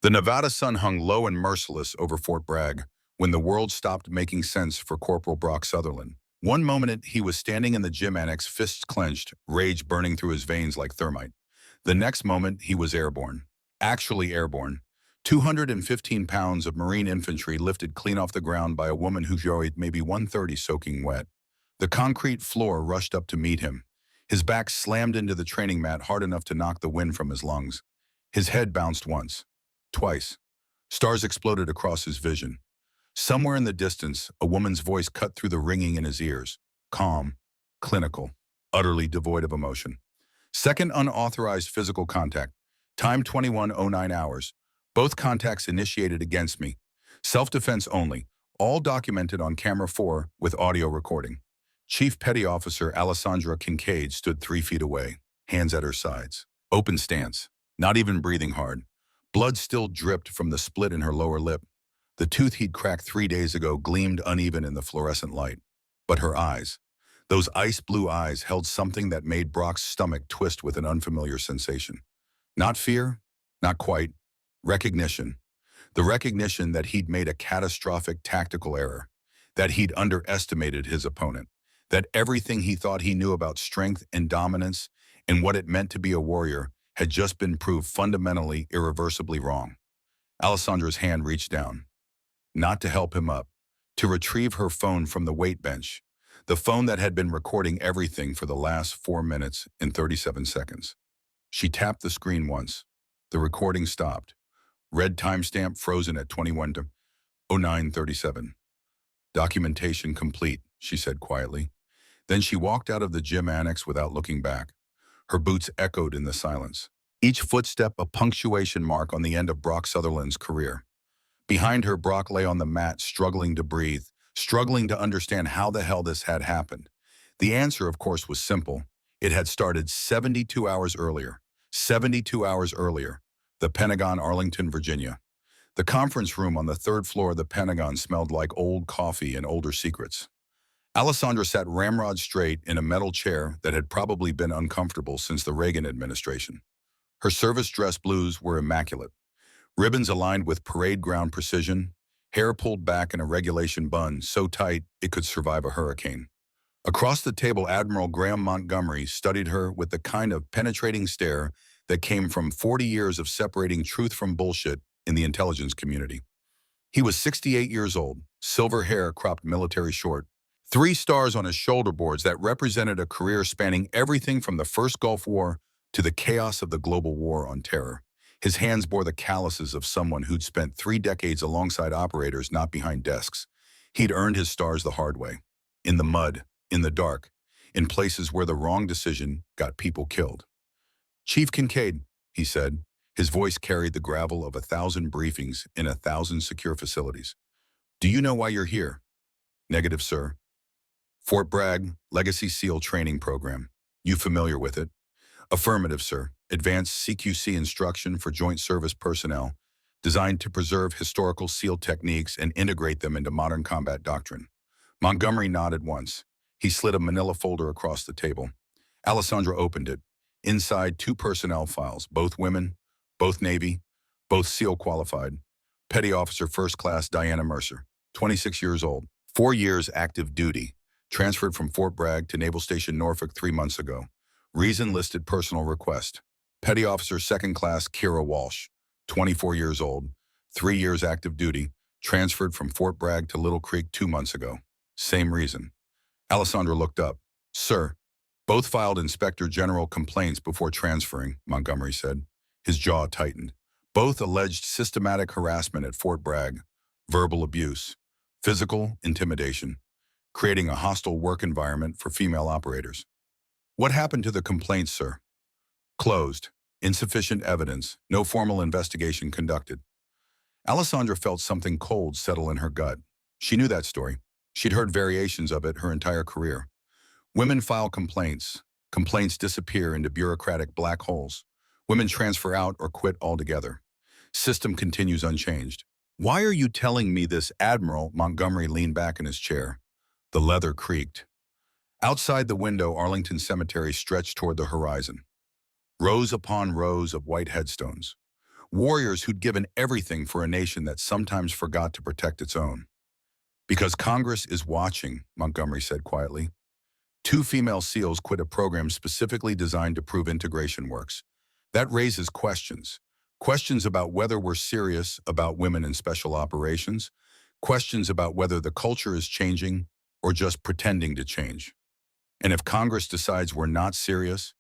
The Nevada sun hung low and merciless over Fort Bragg when the world stopped making sense for Corporal Brock Sutherland. One moment he was standing in the gym annex, fists clenched, rage burning through his veins like thermite. The next moment he was airborne. Actually airborne. 215 pounds of Marine infantry lifted clean off the ground by a woman who weighed maybe 130 soaking wet. The concrete floor rushed up to meet him. His back slammed into the training mat hard enough to knock the wind from his lungs. His head bounced once. Twice. Stars exploded across his vision. Somewhere in the distance, a woman's voice cut through the ringing in his ears. Calm, clinical, utterly devoid of emotion. Second unauthorized physical contact. Time 21:09 hours. Both contacts initiated against me. Self-defense only. All documented on camera 4 with audio recording. Chief Petty Officer Alessandra Kincaid stood 3 feet away, hands at her sides. Open stance. Not even breathing hard. Blood still dripped from the split in her lower lip. The tooth he'd cracked 3 days ago gleamed uneven in the fluorescent light. But her eyes, those ice blue eyes, held something that made Brock's stomach twist with an unfamiliar sensation. Not fear, not quite. Recognition. The recognition that he'd made a catastrophic tactical error, that he'd underestimated his opponent, that everything he thought he knew about strength and dominance and what it meant to be a warrior had just been proved fundamentally, irreversibly wrong. Alessandra's hand reached down, not to help him up, to retrieve her phone from the weight bench, the phone that had been recording everything for the last 4 minutes and 37 seconds. She tapped the screen once. The recording stopped. Red timestamp frozen at 21:09:37. Documentation complete, she said quietly. Then she walked out of the gym annex without looking back. Her boots echoed in the silence. Each footstep a punctuation mark on the end of Brock Sutherland's career. Behind her, Brock lay on the mat, struggling to breathe, struggling to understand how the hell this had happened. The answer, of course, was simple. It had started 72 hours earlier. 72 hours earlier. The Pentagon, Arlington, Virginia. The conference room on the 3rd floor of the Pentagon smelled like old coffee and older secrets. Alessandra sat ramrod straight in a metal chair that had probably been uncomfortable since the Reagan administration. Her service dress blues were immaculate. Ribbons aligned with parade ground precision, hair pulled back in a regulation bun so tight it could survive a hurricane. Across the table, Admiral Graham Montgomery studied her with the kind of penetrating stare that came from 40 years of separating truth from bullshit in the intelligence community. He was 68 years old, silver hair cropped military short, 3 stars on his shoulder boards that represented a career spanning everything from the first Gulf War to the chaos of the global war on terror. His hands bore the calluses of someone who'd spent 3 decades alongside operators, not behind desks. He'd earned his stars the hard way. In the mud, in the dark, in places where the wrong decision got people killed. Chief Kincaid, he said. His voice carried the gravel of 1,000 briefings in 1,000 secure facilities. Do you know why you're here? Negative, sir. Fort Bragg, Legacy SEAL Training Program. You familiar with it? Affirmative, sir. Advanced CQC instruction for joint service personnel, designed to preserve historical SEAL techniques and integrate them into modern combat doctrine. Montgomery nodded once. He slid a manila folder across the table. Alessandra opened it. Inside, 2 personnel files, both women, both Navy, both SEAL qualified. Petty Officer First Class Diana Mercer, 26 years old, 4 years active duty, transferred from Fort Bragg to Naval Station Norfolk 3 months ago. Reason listed personal request. Petty Officer Second Class Kira Walsh, 24 years old, 3 years active duty, transferred from Fort Bragg to Little Creek 2 months ago. Same reason. Alessandra looked up. Sir, both filed Inspector General complaints before transferring, Montgomery said. His jaw tightened. Both alleged systematic harassment at Fort Bragg, verbal abuse, physical intimidation, creating a hostile work environment for female operators. What happened to the complaints, sir? Closed. Insufficient evidence. No formal investigation conducted. Alessandra felt something cold settle in her gut. She knew that story. She'd heard variations of it her entire career. Women file complaints. Complaints disappear into bureaucratic black holes. Women transfer out or quit altogether. System continues unchanged. Why are you telling me this, Admiral? Montgomery leaned back in his chair. The leather creaked. Outside the window, Arlington Cemetery stretched toward the horizon. Rows upon rows of white headstones. Warriors who'd given everything for a nation that sometimes forgot to protect its own. Because Congress is watching, Montgomery said quietly. Two female SEALs quit a program specifically designed to prove integration works. That raises questions. Questions about whether we're serious about women in special operations, questions about whether the culture is changing or just pretending to change. And if Congress decides we're not serious,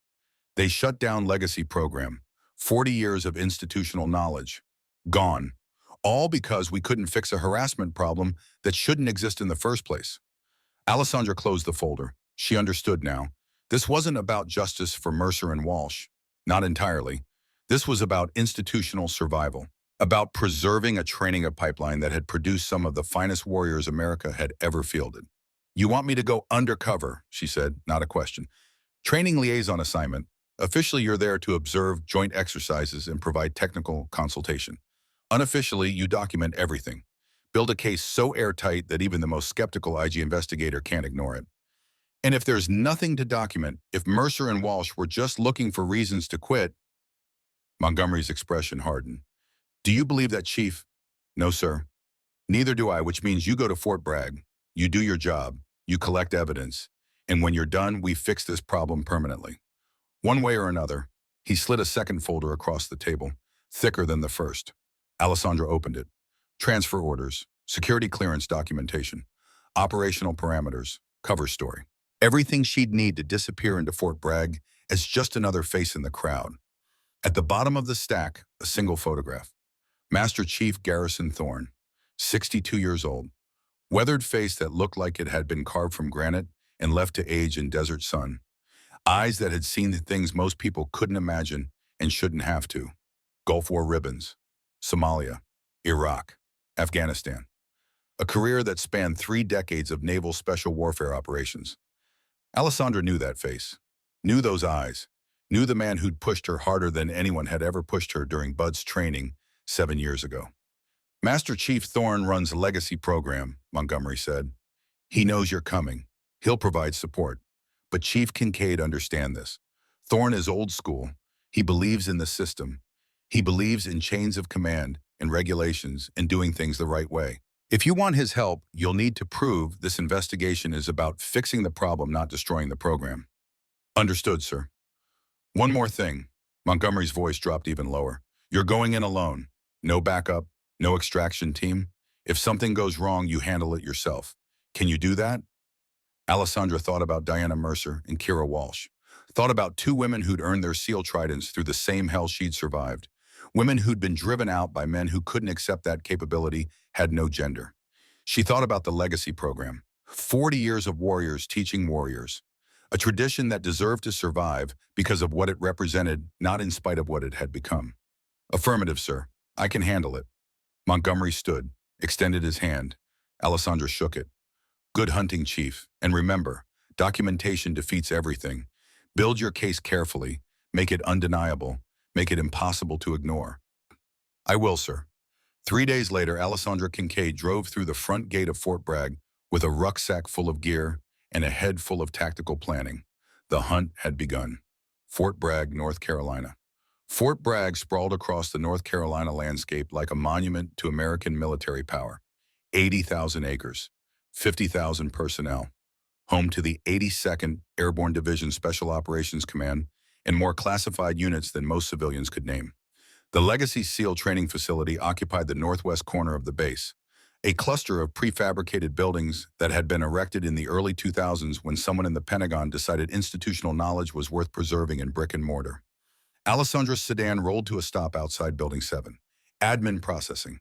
they shut down legacy program, 40 years of institutional knowledge, gone. All because we couldn't fix a harassment problem that shouldn't exist in the first place. Alessandra closed the folder. She understood now. This wasn't about justice for Mercer and Walsh. Not entirely. This was about institutional survival, about preserving a training pipeline that had produced some of the finest warriors America had ever fielded. You want me to go undercover, she said, not a question. Training liaison assignment. Officially, you're there to observe joint exercises and provide technical consultation. Unofficially, you document everything. Build a case so airtight that even the most skeptical IG investigator can't ignore it. And if there's nothing to document, if Mercer and Walsh were just looking for reasons to quit, Montgomery's expression hardened. Do you believe that, Chief? No, sir. Neither do I, which means you go to Fort Bragg, you do your job, you collect evidence, and when you're done, we fix this problem permanently. One way or another, he slid a second folder across the table, thicker than the first. Alessandra opened it. Transfer orders, security clearance documentation, operational parameters, cover story. Everything she'd need to disappear into Fort Bragg as just another face in the crowd. At the bottom of the stack, a single photograph. Master Chief Garrison Thorne, 62 years old. Weathered face that looked like it had been carved from granite and left to age in desert sun. Eyes that had seen the things most people couldn't imagine and shouldn't have to. Gulf War ribbons, Somalia, Iraq, Afghanistan. A career that spanned 3 decades of naval special warfare operations. Alessandra knew that face, knew those eyes, knew the man who'd pushed her harder than anyone had ever pushed her during Bud's training 7 years ago. Master Chief Thorne runs a legacy program, Montgomery said. He knows you're coming. He'll provide support. But Chief Kincaid understands this. Thorne is old school. He believes in the system. He believes in chains of command and regulations and doing things the right way. If you want his help, you'll need to prove this investigation is about fixing the problem, not destroying the program. Understood, sir. One more thing. Montgomery's voice dropped even lower. You're going in alone. No backup, no extraction team. If something goes wrong, you handle it yourself. Can you do that? Alessandra thought about Diana Mercer and Kira Walsh. Thought about 2 women who'd earned their SEAL tridents through the same hell she'd survived. Women who'd been driven out by men who couldn't accept that capability, had no gender. She thought about the legacy program. 40 years of warriors teaching warriors. A tradition that deserved to survive because of what it represented, not in spite of what it had become. Affirmative, sir. I can handle it. Montgomery stood, extended his hand. Alessandra shook it. Good hunting, Chief. And remember, documentation defeats everything. Build your case carefully. Make it undeniable. Make it impossible to ignore. I will, sir. 3 days later, Alessandra Kincaid drove through the front gate of Fort Bragg with a rucksack full of gear and a head full of tactical planning. The hunt had begun. Fort Bragg, North Carolina. Fort Bragg sprawled across the North Carolina landscape like a monument to American military power. 80,000 acres, 50,000 personnel. Home to the 82nd Airborne Division Special Operations Command and more classified units than most civilians could name. The Legacy SEAL training facility occupied the northwest corner of the base, a cluster of prefabricated buildings that had been erected in the early 2000s when someone in the Pentagon decided institutional knowledge was worth preserving in brick and mortar. Alessandra's sedan rolled to a stop outside Building 7. Admin processing,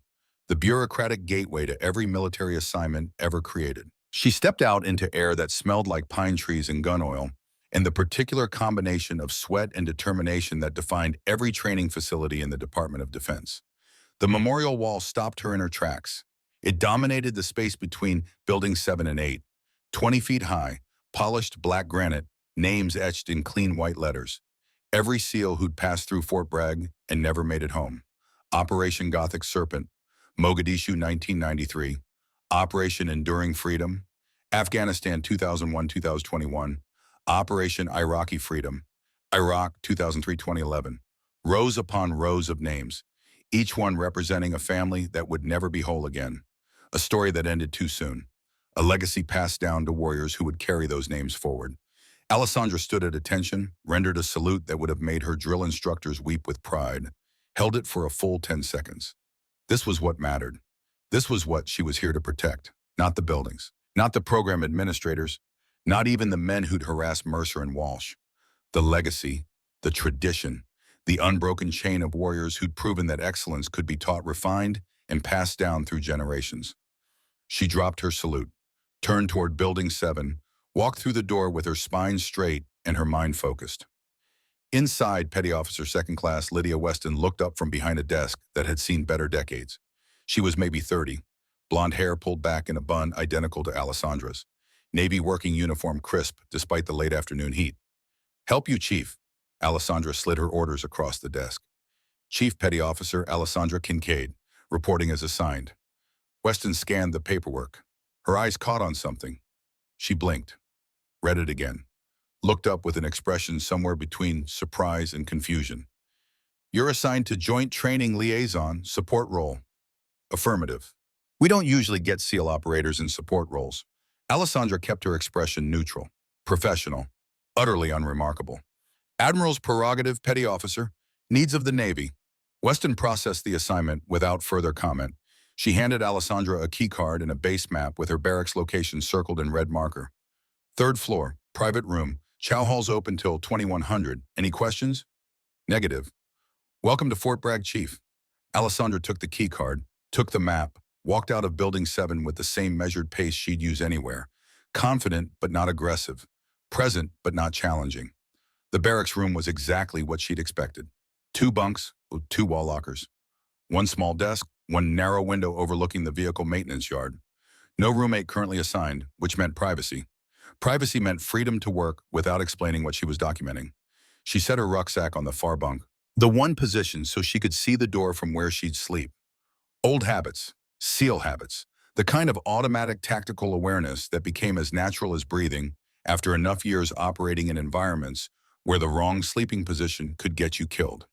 the bureaucratic gateway to every military assignment ever created. She stepped out into air that smelled like pine trees and gun oil, and the particular combination of sweat and determination that defined every training facility in the Department of Defense. The memorial wall stopped her in her tracks. It dominated the space between Buildings 7 and 8. 20 feet high, polished black granite, names etched in clean white letters. Every SEAL who'd passed through Fort Bragg and never made it home. Operation Gothic Serpent, Mogadishu 1993, Operation Enduring Freedom, Afghanistan 2001-2021, Operation Iraqi Freedom, Iraq 2003-2011. Rows upon rows of names. each one representing a family that would never be whole again. A story that ended too soon. A legacy passed down to warriors who would carry those names forward. Alessandra stood at attention, rendered a salute that would have made her drill instructors weep with pride, held it for a full 10 seconds. This was what mattered. This was what she was here to protect. Not the buildings, not the program administrators, not even the men who'd harassed Mercer and Walsh. The legacy, the tradition, the unbroken chain of warriors who'd proven that excellence could be taught refined and passed down through generations. She dropped her salute, turned toward Building 7, walked through the door with her spine straight and her mind focused. Inside, Petty Officer Second Class Lydia Weston looked up from behind a desk that had seen better decades. She was maybe 30, blonde hair pulled back in a bun identical to Alessandra's, Navy working uniform crisp despite the late afternoon heat. "Help you, Chief." Alessandra slid her orders across the desk. "Chief Petty Officer Alessandra Kincaid, reporting as assigned." Weston scanned the paperwork. Her eyes caught on something. She blinked, read it again, looked up with an expression somewhere between surprise and confusion. "You're assigned to Joint Training Liaison, support role." "Affirmative." "We don't usually get SEAL operators in support roles." Alessandra kept her expression neutral, professional, utterly unremarkable. "Admiral's prerogative, Petty Officer. Needs of the Navy." Weston processed the assignment without further comment. She handed Alessandra a key card and a base map with her barracks location circled in red marker. "Third floor, private room. Chow hall's open till 2100. Any questions?" "Negative." "Welcome to Fort Bragg, Chief." Alessandra took the key card, took the map, walked out of Building 7 with the same measured pace she'd use anywhere. Confident but not aggressive. Present but not challenging. The barracks room was exactly what she'd expected. 2 bunks with 2 wall lockers. 1 small desk, 1 narrow window overlooking the vehicle maintenance yard. No roommate currently assigned, which meant privacy. Privacy meant freedom to work without explaining what she was documenting. She set her rucksack on the far bunk, the one position so she could see the door from where she'd sleep. Old habits, SEAL habits, the kind of automatic tactical awareness that became as natural as breathing after enough years operating in environments where the wrong sleeping position could get you killed.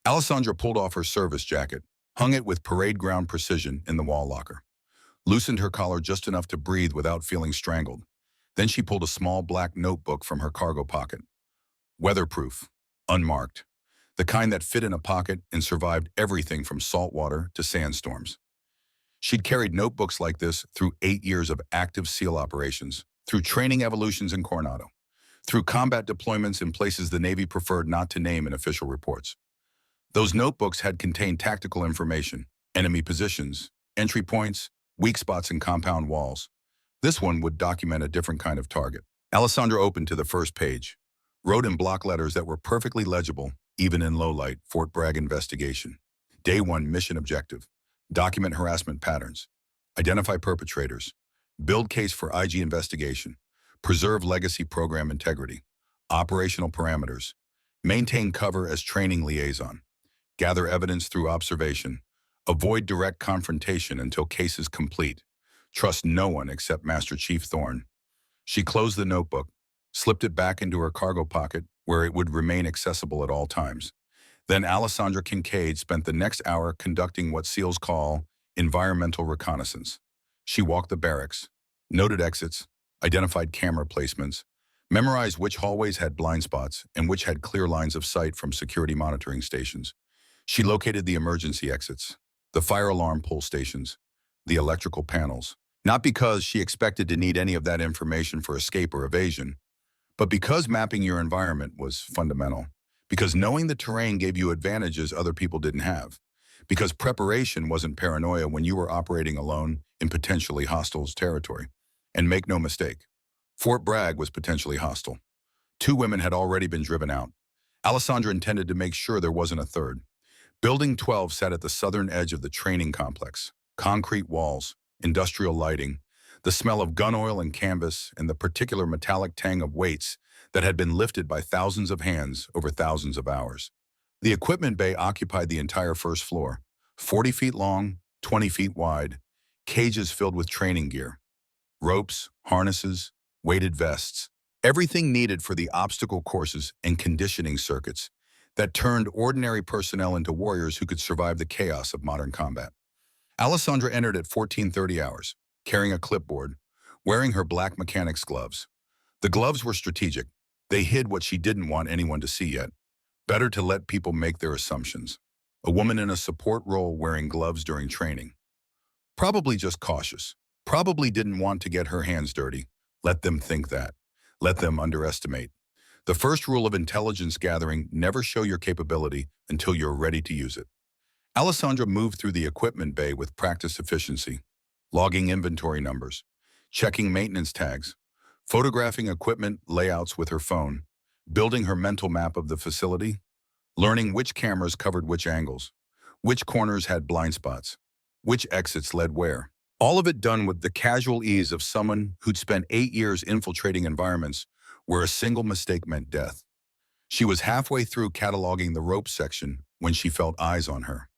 Alessandra pulled off her service jacket, hung it with parade ground precision in the wall locker, loosened her collar just enough to breathe without feeling strangled. Then she pulled a small black notebook from her cargo pocket. Weatherproof, unmarked, the kind that fit in a pocket and survived everything from salt water to sandstorms. She'd carried notebooks like this through 8 years of active SEAL operations, through training evolutions in Coronado, through combat deployments in places the Navy preferred not to name in official reports. Those notebooks had contained tactical information, enemy positions, entry points, weak spots in compound walls. This one would document a different kind of target. Alessandra opened to the first page, wrote in block letters that were perfectly legible, even in low light, Fort Bragg investigation. Day 1 mission objective. Document harassment patterns. Identify perpetrators. Build case for IG investigation. Preserve legacy program integrity. Operational parameters. Maintain cover as training liaison. Gather evidence through observation. Avoid direct confrontation until case is complete. Trust no one except Master Chief Thorne. She closed the notebook, slipped it back into her cargo pocket where it would remain accessible at all times. Then Alessandra Kincaid spent the next hour conducting what SEALs call environmental reconnaissance. She walked the barracks, noted exits, identified camera placements, memorized which hallways had blind spots and which had clear lines of sight from security monitoring stations. She located the emergency exits, the fire alarm pull stations, the electrical panels, not because she expected to need any of that information for escape or evasion, but because mapping your environment was fundamental, because knowing the terrain gave you advantages other people didn't have, because preparation wasn't paranoia when you were operating alone in potentially hostile territory. And make no mistake, Fort Bragg was potentially hostile. 2 women had already been driven out. Alessandra intended to make sure there wasn't a third. Building 12 sat at the southern edge of the training complex. Concrete walls, industrial lighting, the smell of gun oil and canvas, and the particular metallic tang of weights that had been lifted by thousands of hands over thousands of hours. The equipment bay occupied the entire first floor, 40 feet long, 20 feet wide, cages filled with training gear. Ropes, harnesses, weighted vests, everything needed for the obstacle courses and conditioning circuits. that turned ordinary personnel into warriors who could survive the chaos of modern combat. Alessandra entered at 14:30 hours, carrying a clipboard, wearing her black mechanic's gloves. The gloves were strategic. They hid what she didn't want anyone to see yet. Better to let people make their assumptions. A woman in a support role wearing gloves during training. Probably just cautious. Probably didn't want to get her hands dirty. Let them think that. Let them underestimate. The first rule of intelligence gathering: never show your capability until you're ready to use it. Alessandra moved through the equipment bay with practiced efficiency, logging inventory numbers, checking maintenance tags, photographing equipment layouts with her phone, building her mental map of the facility, learning which cameras covered which angles, which corners had blind spots, which exits led where. All of it done with the casual ease of someone who'd spent 8 years infiltrating environments where a single mistake meant death. She was halfway through cataloging the ropes section when she felt eyes on her.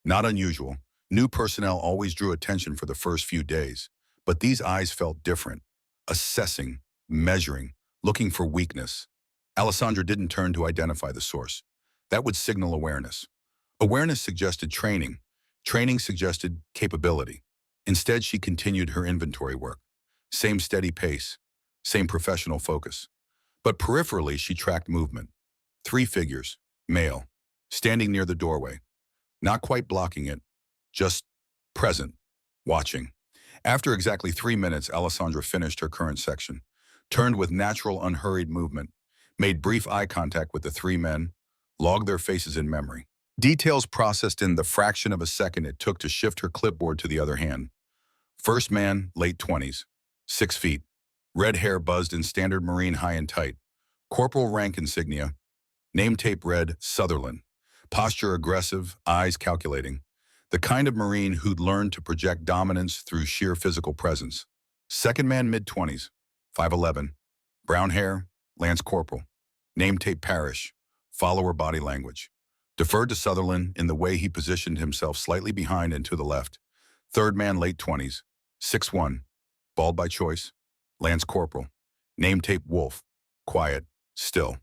Not unusual. New personnel always drew attention for the first few days, but these eyes felt different. Assessing, measuring, looking for weakness. Alessandra didn't turn to identify the source. That would signal awareness. Awareness suggested training. Training suggested capability. Instead, she continued her inventory work. Same steady pace, same professional focus. But peripherally, she tracked movement. 3 figures, male, standing near the doorway. Not quite blocking it, just present, watching. After exactly 3 minutes, Alessandra finished her current section, turned with natural, unhurried movement, made brief eye contact with the 3 men, logged their faces in memory. Details processed in the fraction of a second it took to shift her clipboard to the other hand. First man, late 20s, 6 feet, red hair buzzed in standard Marine high and tight, corporal rank insignia, name tape read Sutherland, posture aggressive, eyes calculating, the kind of Marine who'd learned to project dominance through sheer physical presence. Second man, mid-20s, 5'11", brown hair, lance corporal, name tape Parish, follower body language. Deferred to Sutherland in the way he positioned himself slightly behind and to the left. Third man, late 20s, 6'1", bald by choice, lance corporal, name tape Wolf, quiet, still.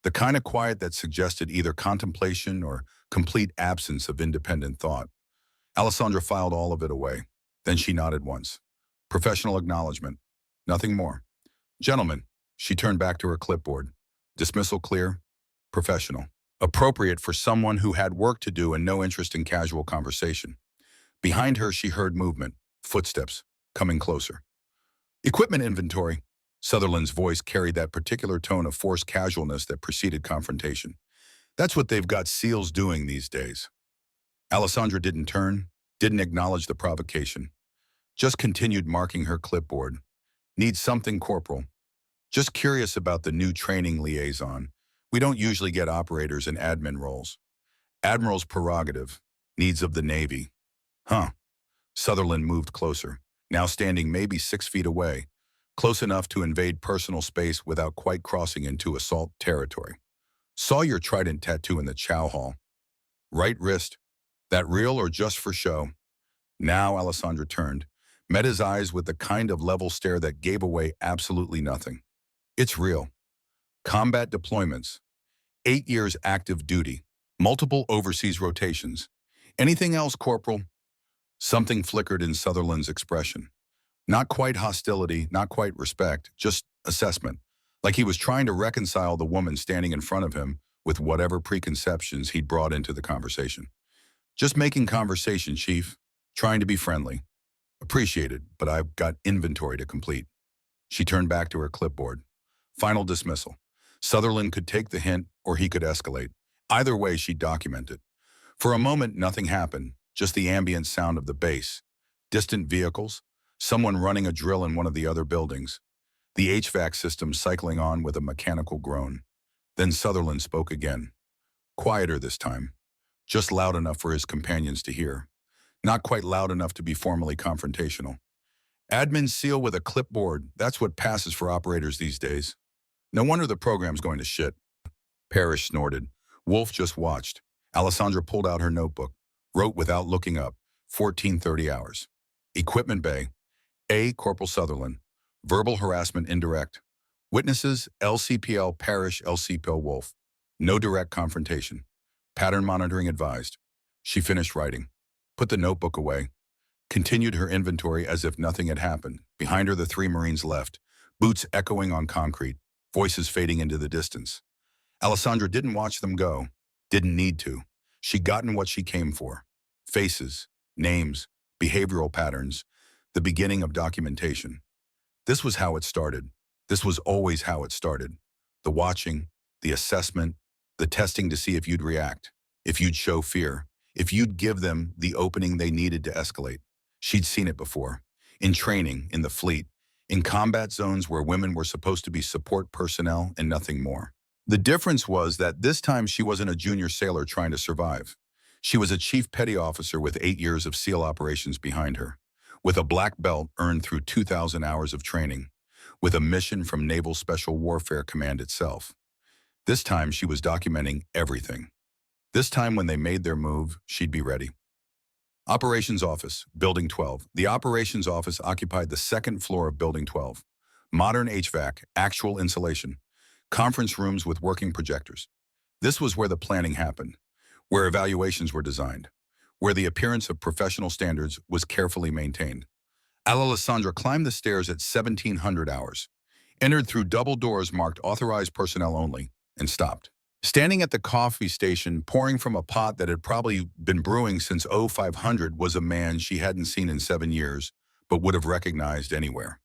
The kind of quiet that suggested either contemplation or complete absence of independent thought. Alessandra filed all of it away. Then she nodded once. Professional acknowledgement. Nothing more. Gentlemen, she turned back to her clipboard. Dismissal clear. Professional. Appropriate for someone who had work to do and no interest in casual conversation. Behind her, she heard movement, footsteps, coming closer. Equipment inventory. Sutherland's voice carried that particular tone of forced casualness that preceded confrontation. That's what they've got SEALs doing these days. Alessandra didn't turn, didn't acknowledge the provocation. Just continued marking her clipboard. Need something, Corporal. Just curious about the new training liaison. We don't usually get operators in admin roles. Admiral's prerogative. Needs of the Navy. Huh. Sutherland moved closer, now standing maybe 6 feet away, close enough to invade personal space without quite crossing into assault territory. Saw your trident tattoo in the chow hall. Right wrist. That real or just for show? Now Alessandra turned, met his eyes with the kind of level stare that gave away absolutely nothing. It's real. Combat deployments. 8 years active duty. Multiple overseas rotations. Anything else, Corporal? Something flickered in Sutherland's expression. Not quite hostility, not quite respect, just assessment. Like he was trying to reconcile the woman standing in front of him with whatever preconceptions he'd brought into the conversation. Just making conversation, Chief. Trying to be friendly. Appreciated, but I've got inventory to complete. She turned back to her clipboard. Final dismissal. Sutherland could take the hint or he could escalate. Either way, she'd document it. For a moment, nothing happened, just the ambient sound of the base. Distant vehicles, someone running a drill in one of the other buildings. The HVAC system cycling on with a mechanical groan. Then Sutherland spoke again. Quieter this time. Just loud enough for his companions to hear. Not quite loud enough to be formally confrontational. Admin SEAL with a clipboard, that's what passes for operators these days. No wonder the program's going to shit. Parrish snorted. Wolf just watched. Alessandra pulled out her notebook, wrote without looking up, 14:30 hours. Equipment bay. A. Corporal Sutherland. Verbal harassment indirect. Witnesses, LCPL Parrish, LCPL Wolf. No direct confrontation. Pattern monitoring advised. She finished writing, put the notebook away, continued her inventory as if nothing had happened. Behind her, the three Marines left, boots echoing on concrete, voices fading into the distance. Alessandra didn't watch them go, didn't need to. She'd gotten what she came for. Faces, names, behavioral patterns, the beginning of documentation. This was how it started. This was always how it started. The watching, the assessment, the testing to see if you'd react, if you'd show fear, if you'd give them the opening they needed to escalate. She'd seen it before. In training, in the fleet, in combat zones where women were supposed to be support personnel and nothing more. The difference was that this time she wasn't a junior sailor trying to survive. She was a chief petty officer with 8 years of SEAL operations behind her, with a black belt earned through 2,000 hours of training, with a mission from Naval Special Warfare Command itself. This time she was documenting everything. This time when they made their move, she'd be ready. Operations Office, Building 12. The Operations Office occupied the second floor of Building 12. Modern HVAC, actual insulation. Conference rooms with working projectors. This was where the planning happened, where evaluations were designed, where the appearance of professional standards was carefully maintained. Alessandra climbed the stairs at 1700 hours, entered through double doors marked authorized personnel only, and stopped. Standing at the coffee station, pouring from a pot that had probably been brewing since 0500, was a man she hadn't seen in 7 years, but would have recognized anywhere.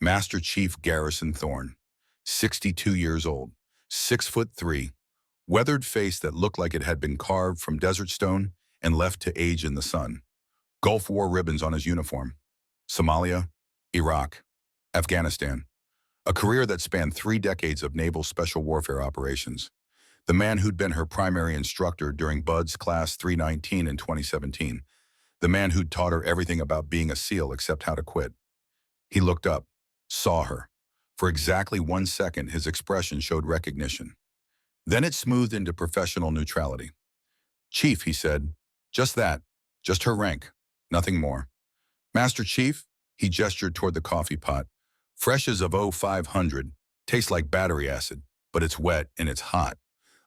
Master Chief Garrison Thorne, 62 years old, 6'3", weathered face that looked like it had been carved from desert stone and left to age in the sun. Gulf War ribbons on his uniform. Somalia, Iraq, Afghanistan. A career that spanned 3 decades of naval special warfare operations. The man who'd been her primary instructor during Bud's Class 319 in 2017. The man who'd taught her everything about being a SEAL except how to quit. He looked up, saw her. For exactly 1 second, his expression showed recognition. Then it smoothed into professional neutrality. "Chief," he said. "Just that. Just her rank. Nothing more." "Master Chief," he gestured toward the coffee pot. "Fresh as of 0500. Tastes like battery acid, but it's wet and it's hot."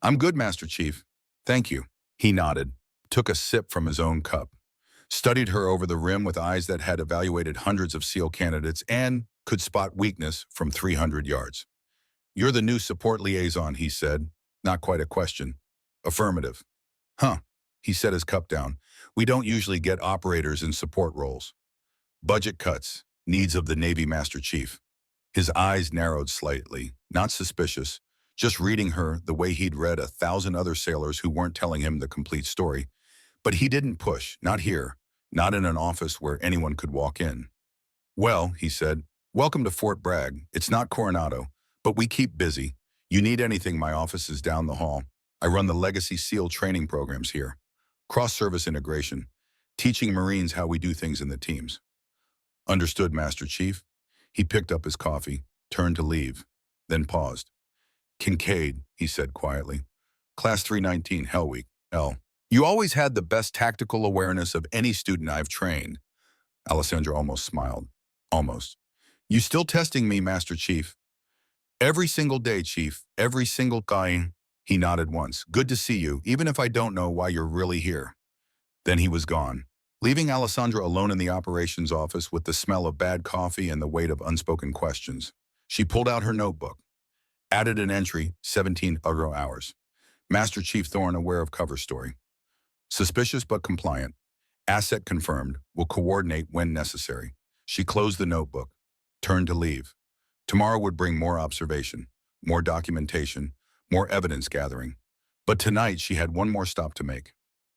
"I'm good, Master Chief. Thank you." He nodded, took a sip from his own cup, studied her over the rim with eyes that had evaluated hundreds of SEAL candidates and could spot weakness from 300 yards. "You're the new support liaison," he said. Not quite a question. "Affirmative." "Huh," he set his cup down. "We don't usually get operators in support roles." "Budget cuts, needs of the Navy, Master Chief." His eyes narrowed slightly, not suspicious, just reading her the way he'd read 1,000 other sailors who weren't telling him the complete story. But he didn't push, not here, not in an office where anyone could walk in. "Well," he said, "welcome to Fort Bragg. It's not Coronado, but we keep busy. You need anything, my office is down the hall. I run the Legacy SEAL training programs here. Cross-service integration, teaching Marines how we do things in the teams." "Understood, Master Chief." He picked up his coffee, turned to leave, then paused. "Kincaid," he said quietly. "Class 319, Hell Week, L. You always had the best tactical awareness of any student I've trained." Alessandra almost smiled. Almost. "You still testing me, Master Chief?" "Every single day, Chief. Every single guy." He nodded once. "Good to see you, even if I don't know why you're really here." Then he was gone, leaving Alessandra alone in the operations office with the smell of bad coffee and the weight of unspoken questions. She pulled out her notebook, added an entry, 17 hours. Master Chief Thorne aware of cover story. Suspicious but compliant. Asset confirmed. Will coordinate when necessary. She closed the notebook, turned to leave. Tomorrow would bring more observation, more documentation, more evidence gathering. But tonight she had one more stop to make.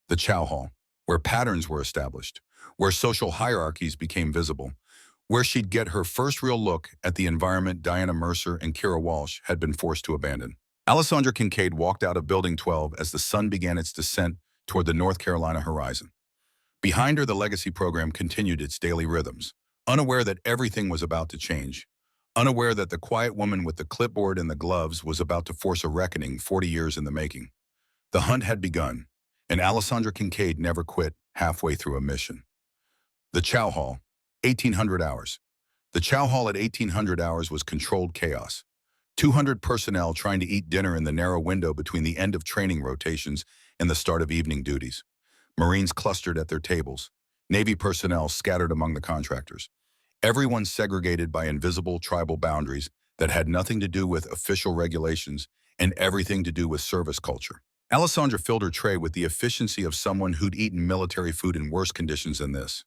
The chow hall, where patterns were established, where social hierarchies became visible, where she'd get her first real look at the environment Diana Mercer and Kira Walsh had been forced to abandon. Alessandra Kincaid walked out of Building 12 as the sun began its descent toward the North Carolina horizon. Behind her, the Legacy program continued its daily rhythms, unaware that everything was about to change, unaware that the quiet woman with the clipboard and the gloves was about to force a reckoning 40 years in the making. The hunt had begun, and Alessandra Kincaid never quit halfway through a mission. The chow hall, 1800 hours. The chow hall at 1800 hours was controlled chaos. 200 personnel trying to eat dinner in the narrow window between the end of training rotations and the start of evening duties. Marines clustered at their tables. Navy personnel scattered among the contractors. Everyone segregated by invisible tribal boundaries that had nothing to do with official regulations and everything to do with service culture. Alessandra filled her tray with the efficiency of someone who'd eaten military food in worse conditions than this.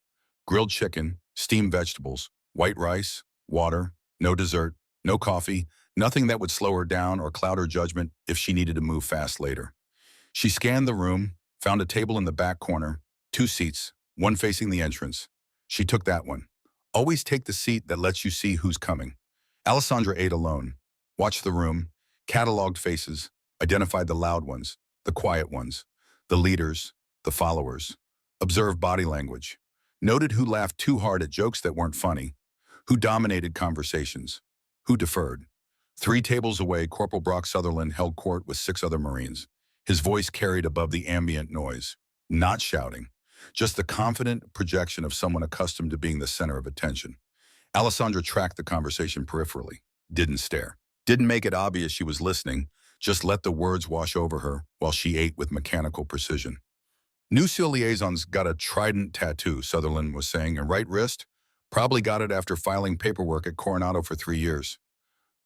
Grilled chicken, steamed vegetables, white rice, water, no dessert, no coffee, nothing that would slow her down or cloud her judgment if she needed to move fast later. She scanned the room, found a table in the back corner, 2 seats, one facing the entrance. She took that one. Always take the seat that lets you see who's coming. Alessandra ate alone, watched the room, cataloged faces, identified the loud ones, the quiet ones, the leaders, the followers, observed body language, noted who laughed too hard at jokes that weren't funny, who dominated conversations, who deferred. 3 tables away, Corporal Brock Sutherland held court with 6 other Marines. His voice carried above the ambient noise, not shouting, just the confident projection of someone accustomed to being the center of attention. Alessandra tracked the conversation peripherally, didn't stare, didn't make it obvious she was listening, just let the words wash over her while she ate with mechanical precision. New SEAL liaisons got a trident tattoo, Sutherland was saying, and right wrist, probably got it after filing paperwork at Coronado for 3 years.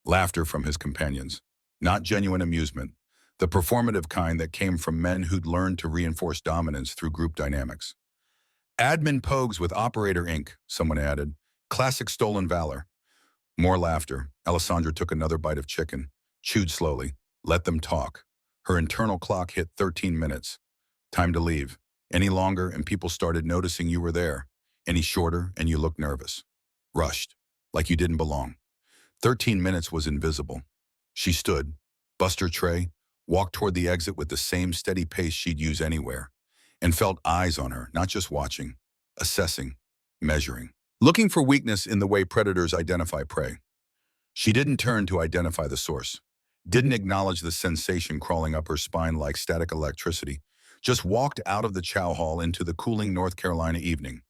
Laughter from his companions, not genuine amusement, the performative kind that came from men who'd learned to reinforce dominance through group dynamics. Admin pogues with Operator Inc., someone added. Classic stolen valor. More laughter. Alessandra took another bite of chicken, chewed slowly, let them talk. Her internal clock hit 13 minutes. Time to leave. Any longer and people started noticing you were there. Any shorter and you looked nervous. Rushed, like you didn't belong. 13 minutes was invisible. She stood, bust her tray, walked toward the exit with the same steady pace she'd use anywhere, and felt eyes on her, not just watching, assessing, measuring, looking for weakness in the way predators identify prey. She didn't turn to identify the source, didn't acknowledge the sensation crawling up her spine like static electricity, just walked out of the chow hall into the cooling North Carolina evening.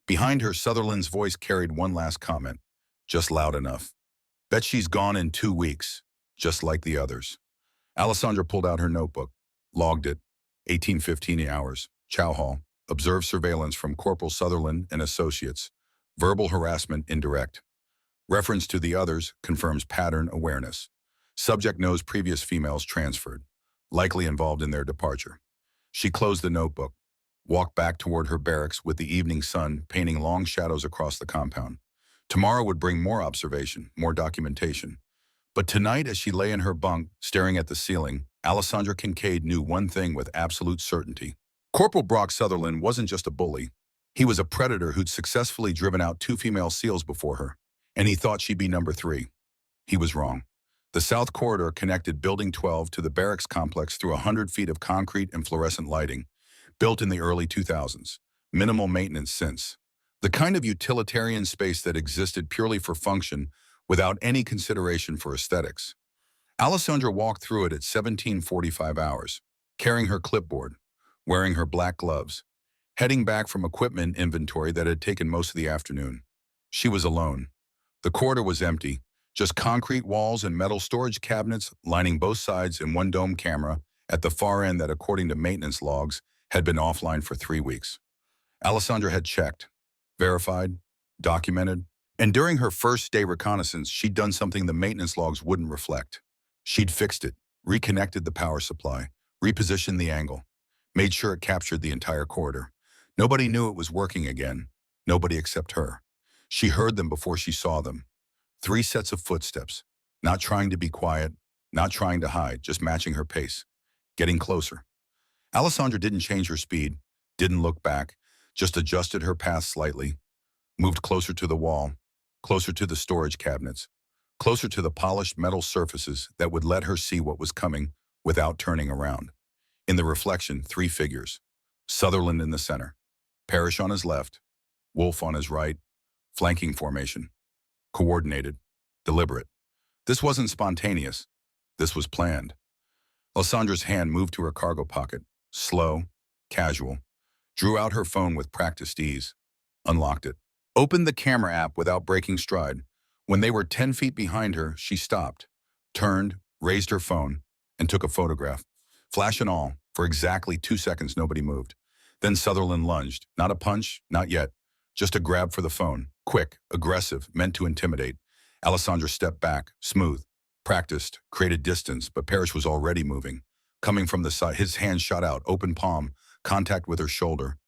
Behind her, Sutherland's voice carried one last comment, just loud enough. Bet she's gone in 2 weeks, just like the others. Alessandra pulled out her notebook, logged it, 18:15 hours, chow hall, observed surveillance from Corporal Sutherland and associates, verbal harassment indirect. Reference to the others confirms pattern awareness. Subject knows previous females transferred, likely involved in their departure. She closed the notebook, walked back toward her barracks with the evening sun painting long shadows across the compound. Tomorrow would bring more observation, more documentation. But tonight, as she lay in her bunk, staring at the ceiling, Alessandra Kincaid knew one thing with absolute certainty. Corporal Brock Sutherland wasn't just a bully. He was a predator who'd successfully driven out 2 female SEALs before her, and he thought she'd be number 3. He was wrong. The South Corridor connected Building 12 to the barracks complex through 100 feet of concrete and fluorescent lighting, built in the early 2000s. Minimal maintenance since. The kind of utilitarian space that existed purely for function without any consideration for aesthetics. Alessandra walked through it at 17:45 hours, carrying her clipboard, wearing her black gloves, heading back from equipment inventory that had taken most of the afternoon. She was alone. The corridor was empty, just concrete walls and metal storage cabinets lining both sides and one dome camera at the far end that, according to maintenance logs, had been offline for 3 weeks. Alessandra had checked, verified, documented, and during her first day reconnaissance, she'd done something the maintenance logs wouldn't reflect. She'd fixed it, reconnected the power supply, repositioned the angle, made sure it captured the entire corridor. Nobody knew it was working again, nobody except her. She heard them before she saw them. 3 sets of footsteps, not trying to be quiet, not trying to hide, just matching her pace, getting closer. Alessandra didn't change her speed, didn't look back, just adjusted her path slightly, moved closer to the wall, closer to the storage cabinets, closer to the polished metal surfaces that would let her see what was coming without turning around. In the reflection, 3 figures. Sutherland in the center, Parrish on his left, Wolf on his right, flanking formation. Coordinated, deliberate. This wasn't spontaneous. This was planned. Alessandra's hand moved to her cargo pocket, slow, casual, drew out her phone with practiced ease, unlocked it, opened the camera app without breaking stride. When they were 10 feet behind her, she stopped, turned, raised her phone, and took a photograph. Flash and all, for exactly 2 seconds nobody moved. Then Sutherland lunged. Not a punch, not yet. Just a grab for the phone. Quick, aggressive, meant to intimidate. Alessandra stepped back, smooth, practiced, created distance, but Parrish was already moving. Coming from the side, his hand shot out, open palm, contact with her shoulder.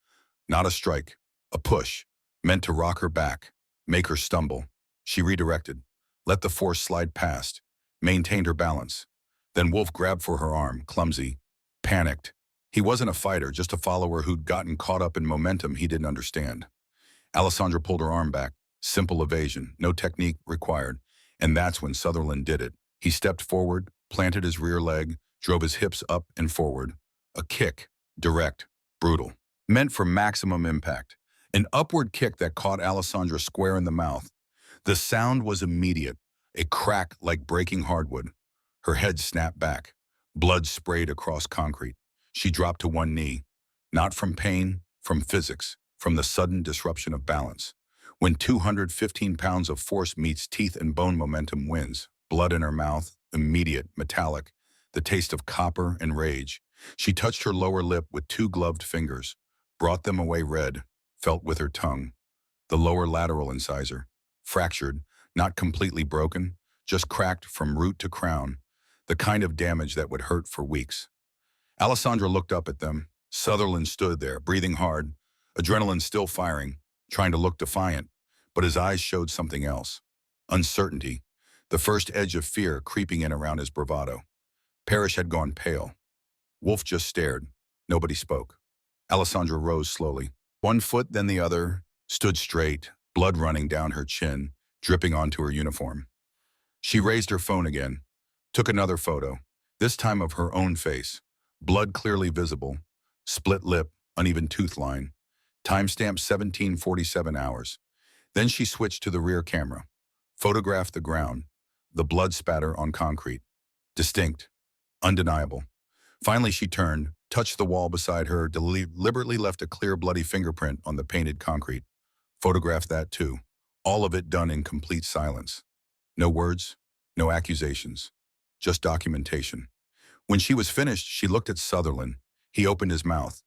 Not a strike, a push, meant to rock her back, make her stumble. She redirected, let the force slide past, maintained her balance. Then Wolf grabbed for her arm, clumsy, panicked. He wasn't a fighter, just a follower who'd gotten caught up in momentum he didn't understand. Alessandra pulled her arm back, simple evasion, no technique required, and that's when Sutherland did it. He stepped forward, planted his rear leg, drove his hips up and forward. A kick, direct, brutal, meant for maximum impact. An upward kick that caught Alessandra square in the mouth. The sound was immediate, a crack like breaking hardwood. Her head snapped back. Blood sprayed across concrete. She dropped to one knee. Not from pain, from physics, from the sudden disruption of balance. When 215 pounds of force meets teeth and bone, momentum wins. Blood in her mouth, immediate, metallic, the taste of copper and rage. She touched her lower lip with two gloved fingers, brought them away red, felt with her tongue. The lower lateral incisor, fractured, not completely broken, just cracked from root to crown, the kind of damage that would hurt for weeks. Alessandra looked up at them. Sutherland stood there, breathing hard, adrenaline still firing, trying to look defiant, but his eyes showed something else. Uncertainty, the first edge of fear creeping in around his bravado. Parrish had gone pale. Wolf just stared. Nobody spoke. Alessandra rose slowly. One foot, then the other, stood straight, blood running down her chin, dripping onto her uniform. She raised her phone again, took another photo, this time of her own face, blood clearly visible, split lip, uneven tooth line, timestamp 1747 hours. Then she switched to the rear camera, photographed the ground, the blood spatter on concrete, distinct, undeniable. Finally she turned, touched the wall beside her, deliberately left a clear bloody fingerprint on the painted concrete. Photographed that too, all of it done in complete silence. No words, no accusations, just documentation. When she was finished, she looked at Sutherland. He opened his mouth,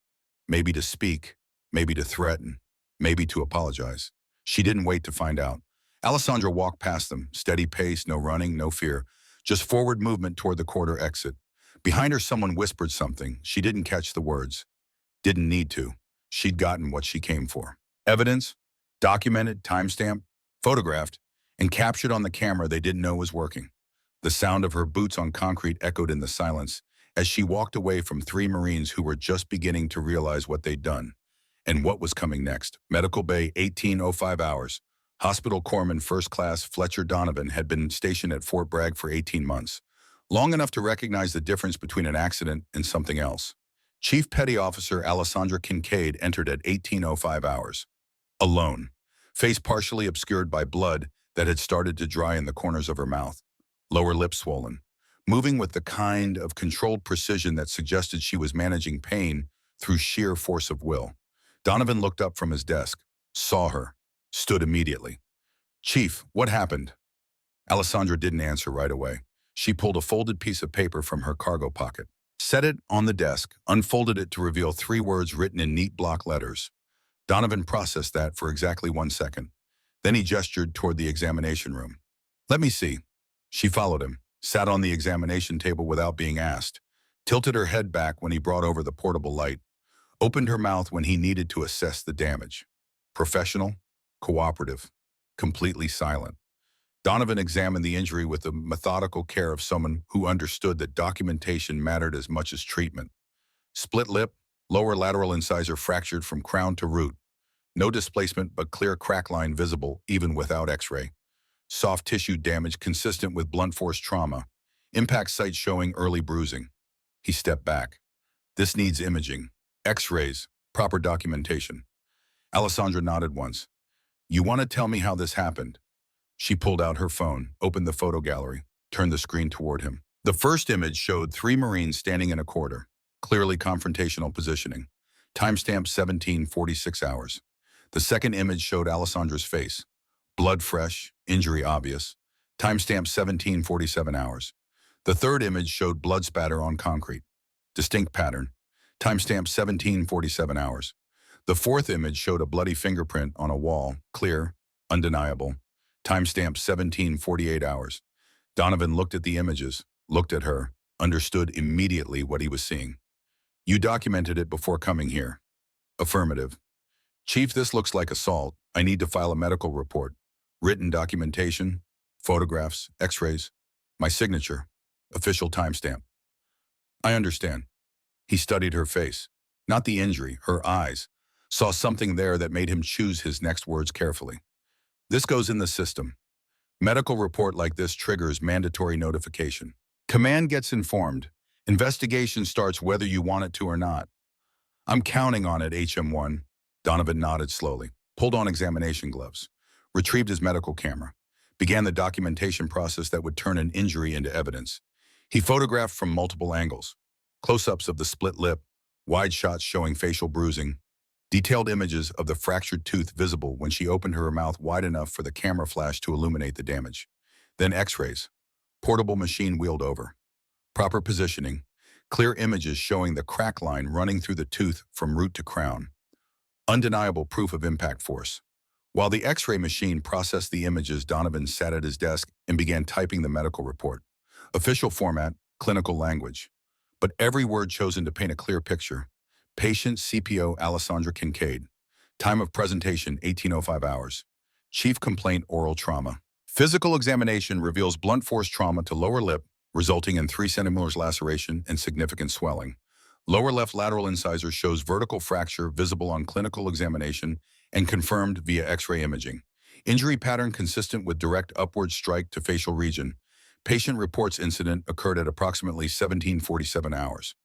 maybe to speak, maybe to threaten, maybe to apologize. She didn't wait to find out. Alessandra walked past them, steady pace, no running, no fear, just forward movement toward the quarter exit. Behind her, someone whispered something. She didn't catch the words. Didn't need to. She'd gotten what she came for. Evidence, documented, timestamped, photographed, and captured on the camera they didn't know was working. The sound of her boots on concrete echoed in the silence as she walked away from three Marines who were just beginning to realize what they'd done and what was coming next. Medical Bay, 18:05 hours. Hospital Corpsman First Class Fletcher Donovan had been stationed at Fort Bragg for 18 months, long enough to recognize the difference between an accident and something else. Chief Petty Officer Alessandra Kincaid entered at 18:05 hours. Alone, face partially obscured by blood that had started to dry in the corners of her mouth, lower lip swollen, moving with the kind of controlled precision that suggested she was managing pain through sheer force of will. Donovan looked up from his desk, saw her, stood immediately. "Chief, what happened?" Alessandra didn't answer right away. She pulled a folded piece of paper from her cargo pocket, set it on the desk, unfolded it to reveal three words written in neat block letters. Donovan processed that for exactly 1 second. Then he gestured toward the examination room. "Let me see." She followed him, sat on the examination table without being asked, tilted her head back when he brought over the portable light, opened her mouth when he needed to assess the damage. Professional, cooperative, completely silent. Donovan examined the injury with the methodical care of someone who understood that documentation mattered as much as treatment. Split lip, lower lateral incisor fractured from crown to root. No displacement but clear crack line visible even without x-ray. Soft tissue damage consistent with blunt force trauma. Impact site showing early bruising. He stepped back. "This needs imaging. X-rays, proper documentation." Alessandra nodded once. "You want to tell me how this happened?" She pulled out her phone, opened the photo gallery, turned the screen toward him. The first image showed three Marines standing in a quarter, clearly confrontational positioning. Timestamp 1746 hours. The second image showed Alessandra's face. Blood fresh, injury obvious. Timestamp 1747 hours. The third image showed blood spatter on concrete. Distinct pattern. Timestamp 1747 hours. The fourth image showed a bloody fingerprint on a wall, clear, undeniable. Timestamp 1748 hours. Donovan looked at the images, looked at her, understood immediately what he was seeing. You documented it before coming here. Affirmative. Chief, this looks like assault. I need to file a medical report. Written documentation, photographs, x-rays, my signature, official timestamp. I understand. He studied her face, not the injury, her eyes, saw something there that made him choose his next words carefully. This goes in the system. Medical report like this triggers mandatory notification. Command gets informed. Investigation starts whether you want it to or not. I'm counting on it, HM1. Donovan nodded slowly, pulled on examination gloves, retrieved his medical camera, began the documentation process that would turn an injury into evidence. He photographed from multiple angles, close-ups of the split lip, wide shots showing facial bruising, detailed images of the fractured tooth visible when she opened her mouth wide enough for the camera flash to illuminate the damage. Then x-rays, portable machine wheeled over, proper positioning, clear images showing the crack line running through the tooth from root to crown. Undeniable proof of impact force. While the x-ray machine processed the images, Donovan sat at his desk and began typing the medical report. Official format, clinical language. But every word chosen to paint a clear picture. Patient CPO Alessandra Kincaid. Time of presentation 1805 hours. Chief complaint oral trauma. Physical examination reveals blunt force trauma to lower lip, resulting in 3 centimeters laceration and significant swelling. Lower left lateral incisor shows vertical fracture visible on clinical examination and confirmed via x-ray imaging. Injury pattern consistent with direct upward strike to facial region. Patient reports incident occurred at approximately 1747 hours.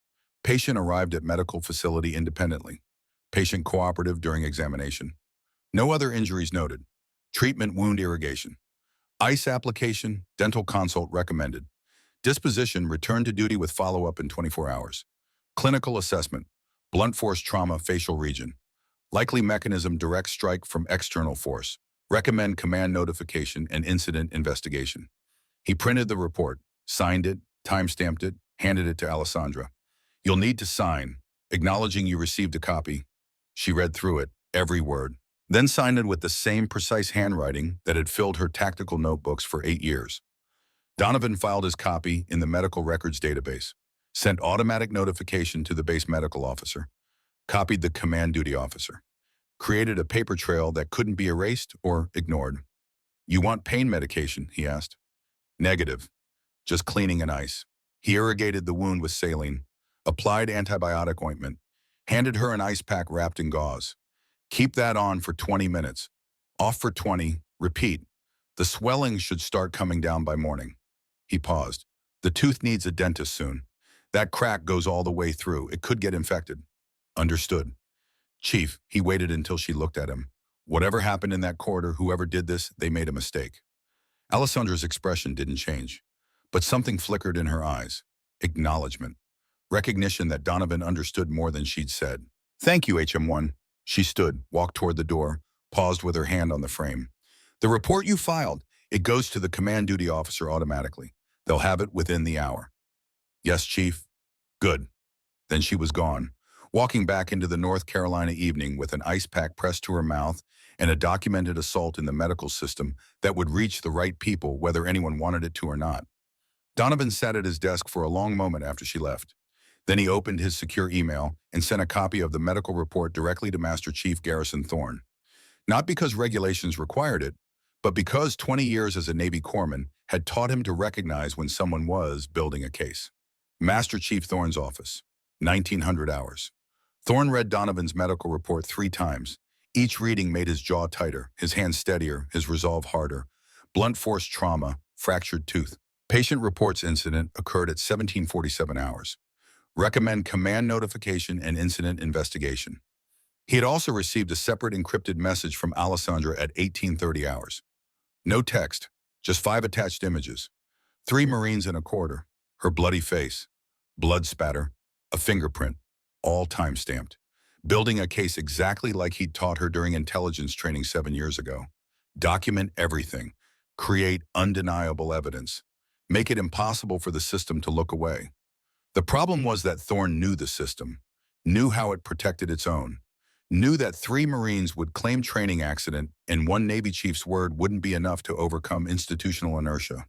Patient arrived at medical facility independently. Patient cooperative during examination. No other injuries noted. Treatment wound irrigation. Ice application, dental consult recommended. Disposition return to duty with follow-up in 24 hours. Clinical assessment, blunt force trauma facial region. Likely mechanism direct strike from external force. Recommend command notification and incident investigation. He printed the report, signed it, timestamped it, handed it to Alessandra. You'll need to sign, acknowledging you received a copy. She read through it, every word, then signed it with the same precise handwriting that had filled her tactical notebooks for 8 years. Donovan filed his copy in the medical records database, sent automatic notification to the base medical officer, copied the command duty officer, created a paper trail that couldn't be erased or ignored. You want pain medication, he asked. Negative, just cleaning and ice. He irrigated the wound with saline, applied antibiotic ointment, handed her an ice pack wrapped in gauze. Keep that on for 20 minutes. Off for 20, repeat. The swelling should start coming down by morning. He paused. The tooth needs a dentist soon. That crack goes all the way through. It could get infected. Understood. Chief, he waited until she looked at him. Whatever happened in that corridor, whoever did this, they made a mistake. Alessandra's expression didn't change, but something flickered in her eyes. Acknowledgement. Recognition that Donovan understood more than she'd said. Thank you, HM1. She stood, walked toward the door, paused with her hand on the frame. The report you filed, it goes to the command duty officer automatically. They'll have it within the hour. Yes, Chief. Good. Then she was gone, walking back into the North Carolina evening with an ice pack pressed to her mouth and a documented assault in the medical system that would reach the right people whether anyone wanted it to or not. Donovan sat at his desk for a long moment after she left. Then he opened his secure email and sent a copy of the medical report directly to Master Chief Garrison Thorne. Not because regulations required it, but because 20 years as a Navy corpsman had taught him to recognize when someone was building a case. Master Chief Thorne's office, 1900 hours. Thorne read Donovan's medical report 3 times. Each reading made his jaw tighter, his hands steadier, his resolve harder. Blunt force trauma, fractured tooth. Patient reports incident occurred at 1747 hours. Recommend command notification and incident investigation. He had also received a separate encrypted message from Alessandra at 1830 hours. No text, just 5 attached images. 3 Marines in a corridor, her bloody face, blood spatter, a fingerprint, all time-stamped. Building a case exactly like he'd taught her during intelligence training 7 years ago. Document everything. Create undeniable evidence. make it impossible for the system to look away. The problem was that Thorne knew the system, knew how it protected its own, knew that 3 Marines would claim training accident and 1 Navy chief's word wouldn't be enough to overcome institutional inertia.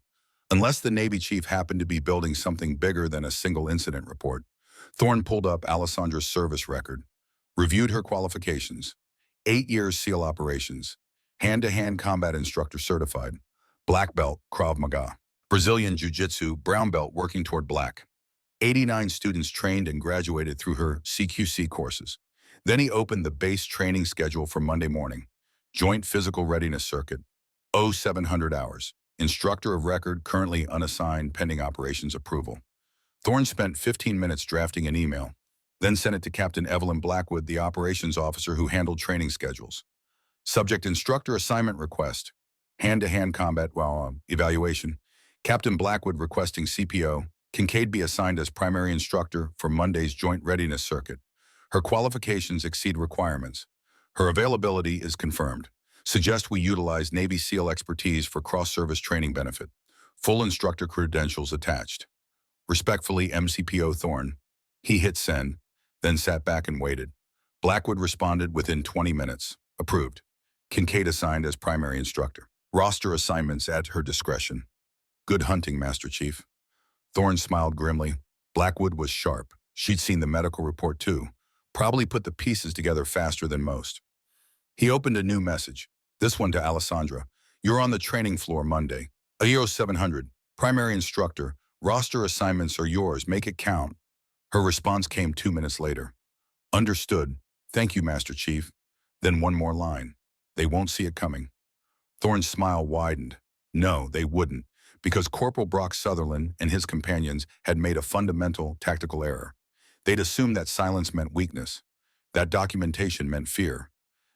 Unless the Navy chief happened to be building something bigger than a single incident report. Thorne pulled up Alessandra's service record, reviewed her qualifications. 8 years SEAL operations, hand-to-hand combat instructor certified, black belt, Krav Maga, Brazilian Jiu-Jitsu, brown belt working toward black. 89 students trained and graduated through her CQC courses. Then he opened the base training schedule for Monday morning. Joint Physical Readiness Circuit, 0700 hours. Instructor of record, currently unassigned, pending operations approval. Thorne spent 15 minutes drafting an email, then sent it to Captain Evelyn Blackwood, the operations officer who handled training schedules. Subject: instructor assignment request, hand-to-hand combat evaluation. Captain Blackwood requesting CPO, Kincaid be assigned as primary instructor for Monday's Joint Readiness Circuit. Her qualifications exceed requirements. Her availability is confirmed. Suggest we utilize Navy SEAL expertise for cross-service training benefit. Full instructor credentials attached. Respectfully, MCPO Thorne. He hit send, then sat back and waited. Blackwood responded within 20 minutes. Approved. Kincaid assigned as primary instructor. Roster assignments at her discretion. Good hunting, Master Chief. Thorne smiled grimly. Blackwood was sharp. She'd seen the medical report too. Probably put the pieces together faster than most. He opened a new message. This one to Alessandra. You're on the training floor Monday. AEO 700. Primary instructor. Roster assignments are yours. Make it count. Her response came 2 minutes later. Understood. Thank you, Master Chief. Then one more line. They won't see it coming. Thorne's smile widened. No, they wouldn't, because Corporal Brock Sutherland and his companions had made a fundamental tactical error. They'd assumed that silence meant weakness, that documentation meant fear,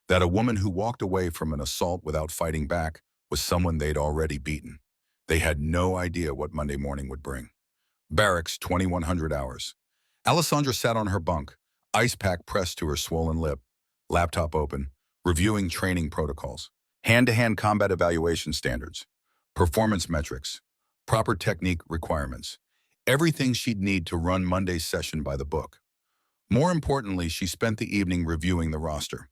that a woman who walked away from an assault without fighting back was someone they'd already beaten. They had no idea what Monday morning would bring. Barracks, 2100 hours. Alessandra sat on her bunk, ice pack pressed to her swollen lip, laptop open, reviewing training protocols, hand-to-hand combat evaluation standards, performance metrics, proper technique requirements, everything she'd need to run Monday's session by the book. More importantly, she spent the evening reviewing the roster.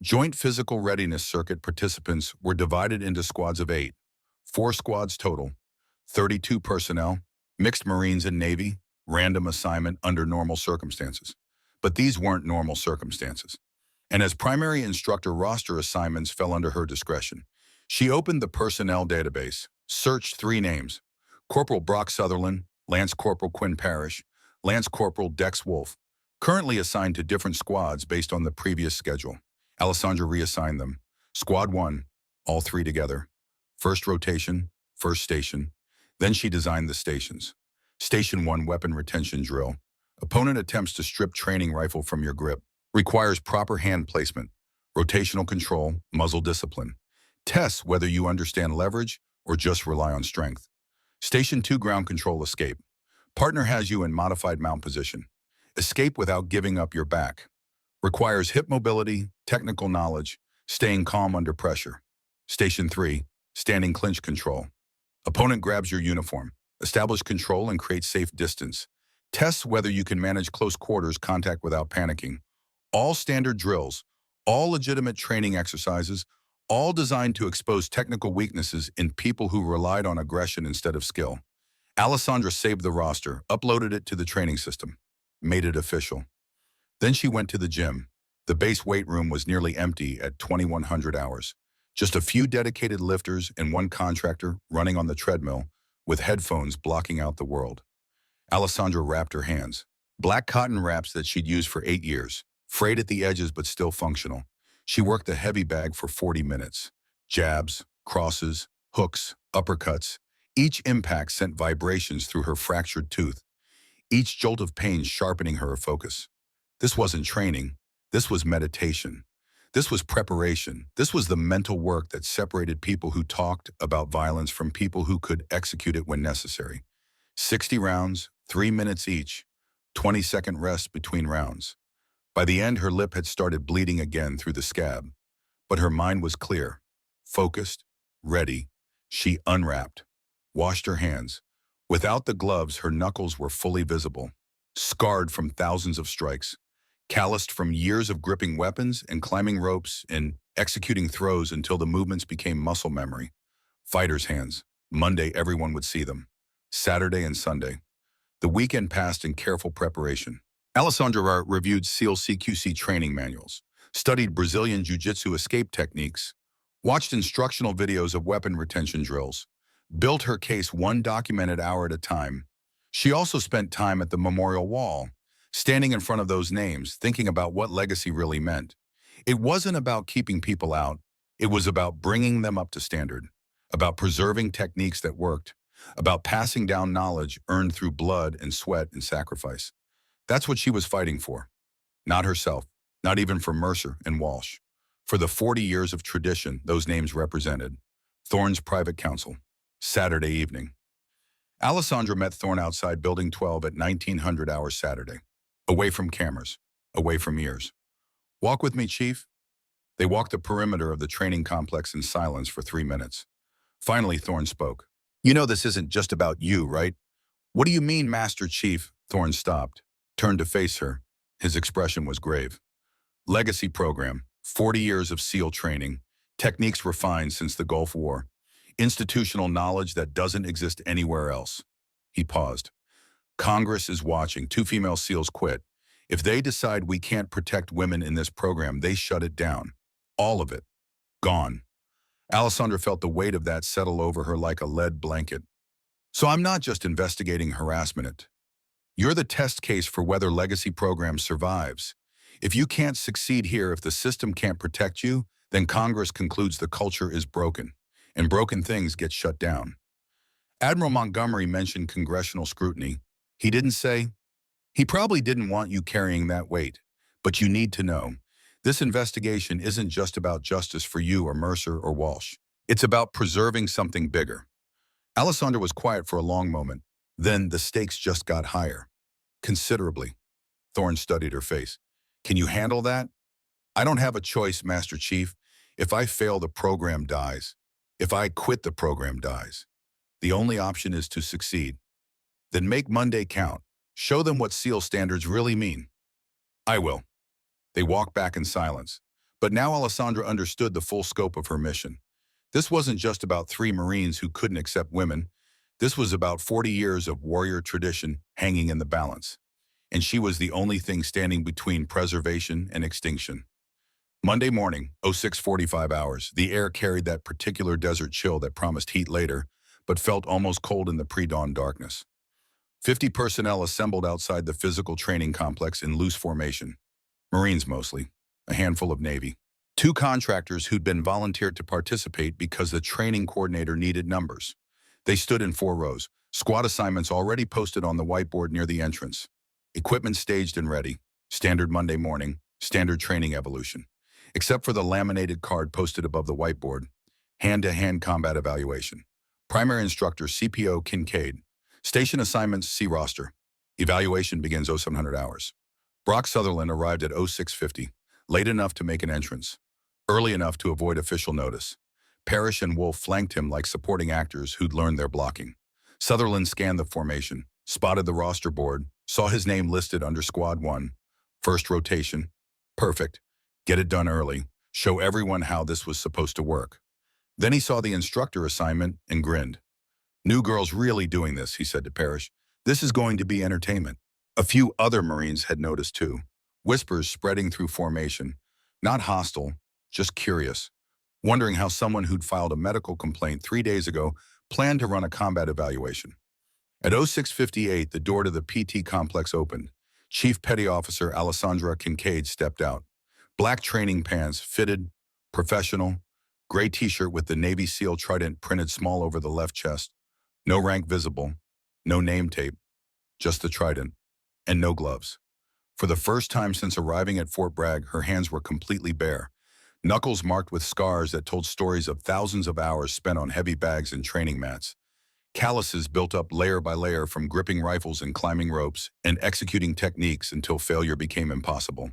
Joint Physical Readiness Circuit participants were divided into squads of 8, 4 squads total, 32 personnel, mixed Marines and Navy, random assignment under normal circumstances. But these weren't normal circumstances. And as primary instructor, roster assignments fell under her discretion. She opened the personnel database, searched 3 names: Corporal Brock Sutherland, Lance Corporal Quinn Parrish, Lance Corporal Dex Wolf, currently assigned to different squads based on the previous schedule. Alessandra reassigned them. Squad 1, all 3 together. First rotation, first station. Then she designed the stations. Station 1, weapon retention drill. Opponent attempts to strip training rifle from your grip. Requires proper hand placement, rotational control, muzzle discipline. Tests whether you understand leverage or just rely on strength. Station 2, ground control escape. Partner has you in modified mount position. Escape without giving up your back. Requires hip mobility, technical knowledge, staying calm under pressure. Station 3, standing clinch control. Opponent grabs your uniform. Establish control and create safe distance. Tests whether you can manage close quarters contact without panicking. All standard drills, all legitimate training exercises, all designed to expose technical weaknesses in people who relied on aggression instead of skill. Alessandra saved the roster, uploaded it to the training system, made it official. Then she went to the gym. The base weight room was nearly empty at 2100 hours. Just a few dedicated lifters and one contractor running on the treadmill with headphones blocking out the world. Alessandra wrapped her hands. Black cotton wraps that she'd used for 8 years, frayed at the edges but still functional. She worked the heavy bag for 40 minutes. Jabs, crosses, hooks, uppercuts. Each impact sent vibrations through her fractured tooth. Each jolt of pain sharpening her focus. This wasn't training. This was meditation. This was preparation. This was the mental work that separated people who talked about violence from people who could execute it when necessary. 60 rounds, 3 minutes each, 20-second rest between rounds. By the end, her lip had started bleeding again through the scab, but her mind was clear, focused, ready. She unwrapped, washed her hands, Without the gloves, her knuckles were fully visible, scarred from thousands of strikes, calloused from years of gripping weapons and climbing ropes and executing throws until the movements became muscle memory. Fighters' hands. Monday, everyone would see them. Saturday and Sunday. The weekend passed in careful preparation. Alessandra reviewed SEAL CQC training manuals, studied Brazilian Jiu-Jitsu escape techniques, watched instructional videos of weapon retention drills, built her case one documented hour at a time. She also spent time at the memorial wall, standing in front of those names, thinking about what legacy really meant. It wasn't about keeping people out. It was about bringing them up to standard, about preserving techniques that worked, about passing down knowledge earned through blood and sweat and sacrifice. That's what she was fighting for. Not herself, not even for Mercer and Walsh. For the 40 years of tradition those names represented. Thorne's private counsel. Saturday evening. Alessandra met Thorne outside Building 12 at 1900 hours Saturday. Away from cameras, away from ears. Walk with me, Chief. They walked the perimeter of the training complex in silence for 3 minutes. Finally, Thorne spoke. You know this isn't just about you, right? What do you mean, Master Chief? Thorne stopped, turned to face her. His expression was grave. Legacy program, 40 years of SEAL training, techniques refined since the Gulf War, institutional knowledge that doesn't exist anywhere else. He paused. Congress is watching. 2 female SEALs quit. If they decide we can't protect women in this program, they shut it down. All of it. Gone. Alessandra felt the weight of that settle over her like a lead blanket. So I'm not just investigating harassment. You're the test case for whether legacy program survives. If you can't succeed here, if the system can't protect you, then Congress concludes the culture is broken, and broken things get shut down. Admiral Montgomery mentioned congressional scrutiny. He didn't say, he probably didn't want you carrying that weight, but you need to know, this investigation isn't just about justice for you or Mercer or Walsh. It's about preserving something bigger. Alessandra was quiet for a long moment. Then the stakes just got higher. Considerably. Thorne studied her face. Can you handle that? I don't have a choice, Master Chief. If I fail, the program dies. If I quit, the program dies. The only option is to succeed. Then make Monday count. Show them what SEAL standards really mean. I will. They walked back in silence. But now Alessandra understood the full scope of her mission. This wasn't just about 3 Marines who couldn't accept women. This was about 40 years of warrior tradition hanging in the balance. And she was the only thing standing between preservation and extinction. Monday morning, 06:45 hours, the air carried that particular desert chill that promised heat later, but felt almost cold in the pre-dawn darkness. 50 personnel assembled outside the physical training complex in loose formation. Marines mostly, a handful of Navy. 2 contractors who'd been volunteered to participate because the training coordinator needed numbers. They stood in 4 rows, squad assignments already posted on the whiteboard near the entrance. Equipment staged and ready. Standard Monday morning, standard training evolution. Except for the laminated card posted above the whiteboard. Hand-to-hand combat evaluation. Primary instructor CPO Kincaid. Station assignments see roster. Evaluation begins 0700 hours. Brock Sutherland arrived at 0650, late enough to make an entrance, early enough to avoid official notice. Parrish and Wolf flanked him like supporting actors who'd learned their blocking. Sutherland scanned the formation, spotted the roster board, saw his name listed under Squad 1. First rotation. Perfect. Get it done early. Show everyone how this was supposed to work. Then he saw the instructor assignment and grinned. New girls really doing this, he said to Parrish. This is going to be entertainment. A few other Marines had noticed too. Whispers spreading through formation. Not hostile, just curious. Wondering how someone who'd filed a medical complaint 3 days ago planned to run a combat evaluation. At 0658, the door to the PT complex opened. Chief Petty Officer Alessandra Kincaid stepped out. Black training pants, fitted, professional, gray t-shirt with the Navy SEAL trident printed small over the left chest. No rank visible, no name tape, just the trident, and no gloves. For the first time since arriving at Fort Bragg, her hands were completely bare. Knuckles marked with scars that told stories of thousands of hours spent on heavy bags and training mats. Calluses built up layer by layer from gripping rifles and climbing ropes and executing techniques until failure became impossible.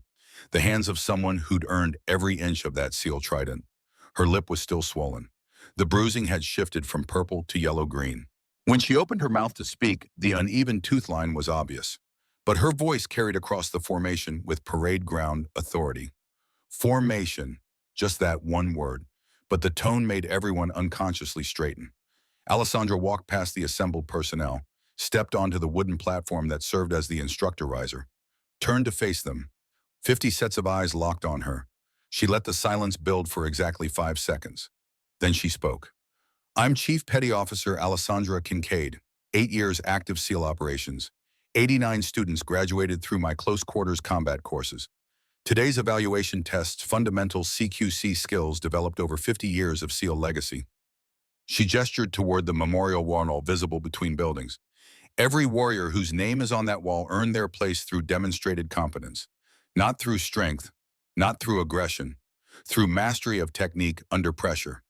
The hands of someone who'd earned every inch of that SEAL trident. Her lip was still swollen. The bruising had shifted from purple to yellow-green. When she opened her mouth to speak, the uneven tooth line was obvious. But her voice carried across the formation with parade ground authority. Formation, just that one word. But the tone made everyone unconsciously straighten. Alessandra walked past the assembled personnel, stepped onto the wooden platform that served as the instructor riser, turned to face them. 50 sets of eyes locked on her. She let the silence build for exactly 5 seconds. Then she spoke. I'm Chief Petty Officer Alessandra Kincaid, 8 years active SEAL operations. 89 students graduated through my close quarters combat courses. Today's evaluation tests fundamental CQC skills developed over 50 years of SEAL legacy. She gestured toward the memorial wall visible between buildings. Every warrior whose name is on that wall earned their place through demonstrated competence, not through strength, not through aggression, through mastery of technique under pressure.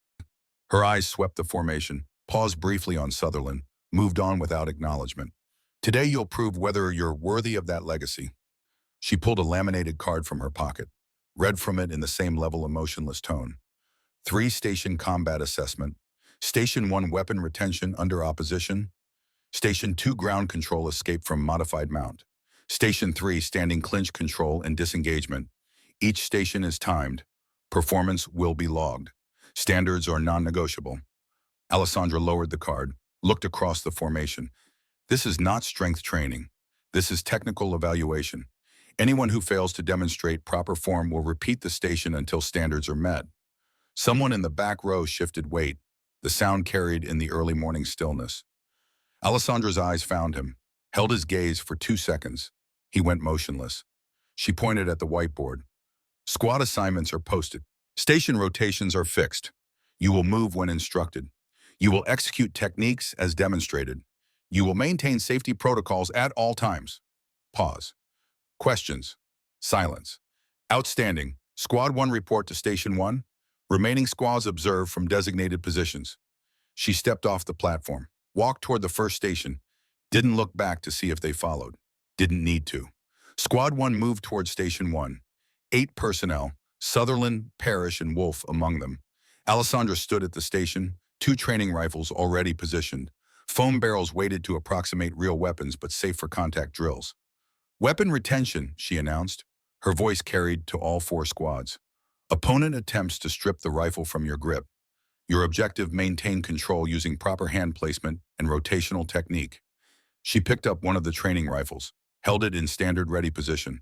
Her eyes swept the formation, paused briefly on Sutherland, moved on without acknowledgement. Today you'll prove whether you're worthy of that legacy. She pulled a laminated card from her pocket, read from it in the same level emotionless tone. 3 Station Combat Assessment. Station 1 Weapon Retention under Opposition. Station 2 Ground Control Escape from Modified Mount. Station 3 Standing Clinch Control and Disengagement. Each station is timed. Performance will be logged. Standards are non-negotiable. Alessandra lowered the card, looked across the formation. This is not strength training. This is technical evaluation. Anyone who fails to demonstrate proper form will repeat the station until standards are met. Someone in the back row shifted weight. The sound carried in the early morning stillness. Alessandra's eyes found him, held his gaze for 2 seconds. He went motionless. She pointed at the whiteboard. Squad assignments are posted. Station rotations are fixed. You will move when instructed. You will execute techniques as demonstrated. You will maintain safety protocols at all times. Pause. Questions. Silence. Outstanding. Squad 1 report to Station 1. Remaining squads observe from designated positions. She stepped off the platform, walked toward the first station, didn't look back to see if they followed. Didn't need to. Squad 1 moved toward Station 1. 8 personnel, Sutherland, Parrish, and Wolfe among them. Alessandra stood at the station, 2 training rifles already positioned. Foam barrels weighted to approximate real weapons but safe for contact drills. Weapon retention, she announced. Her voice carried to all 4 squads. Opponent attempts to strip the rifle from your grip. Your objective: maintain control using proper hand placement and rotational technique. She picked up one of the training rifles, held it in standard ready position.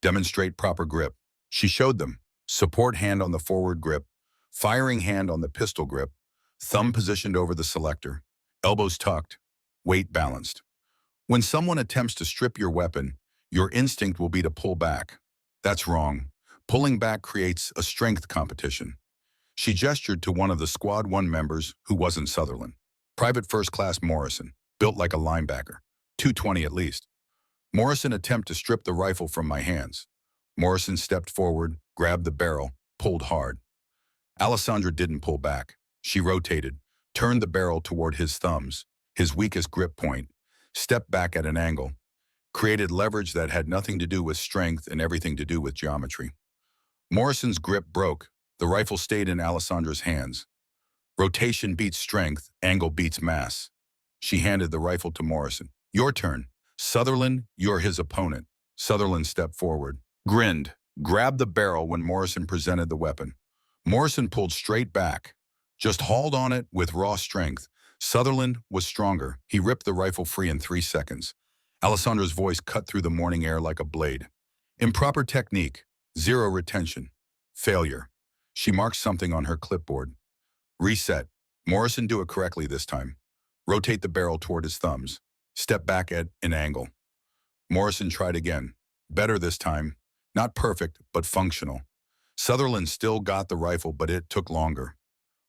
Demonstrate proper grip. She showed them. Support hand on the forward grip, firing hand on the pistol grip, thumb positioned over the selector, elbows tucked, weight balanced. When someone attempts to strip your weapon, your instinct will be to pull back. That's wrong. Pulling back creates a strength competition. She gestured to one of the Squad 1 members who wasn't Sutherland. Private First Class Morrison, built like a linebacker, 220 at least. Morrison attempted to strip the rifle from my hands. Morrison stepped forward, grabbed the barrel, pulled hard. Alessandra didn't pull back. She rotated, turned the barrel toward his thumbs, his weakest grip point, stepped back at an angle, created leverage that had nothing to do with strength and everything to do with geometry. Morrison's grip broke. The rifle stayed in Alessandra's hands. Rotation beats strength, angle beats mass. She handed the rifle to Morrison. Your turn. Sutherland, you're his opponent. Sutherland stepped forward, grinned, grabbed the barrel when Morrison presented the weapon. Morrison pulled straight back, just hauled on it with raw strength. Sutherland was stronger. He ripped the rifle free in 3 seconds. Alessandra's voice cut through the morning air like a blade. Improper technique. 0 retention. Failure. She marked something on her clipboard. Reset. Morrison, do it correctly this time. Rotate the barrel toward his thumbs. Step back at an angle. Morrison tried again. Better this time. Not perfect, but functional. Sutherland still got the rifle, but it took longer.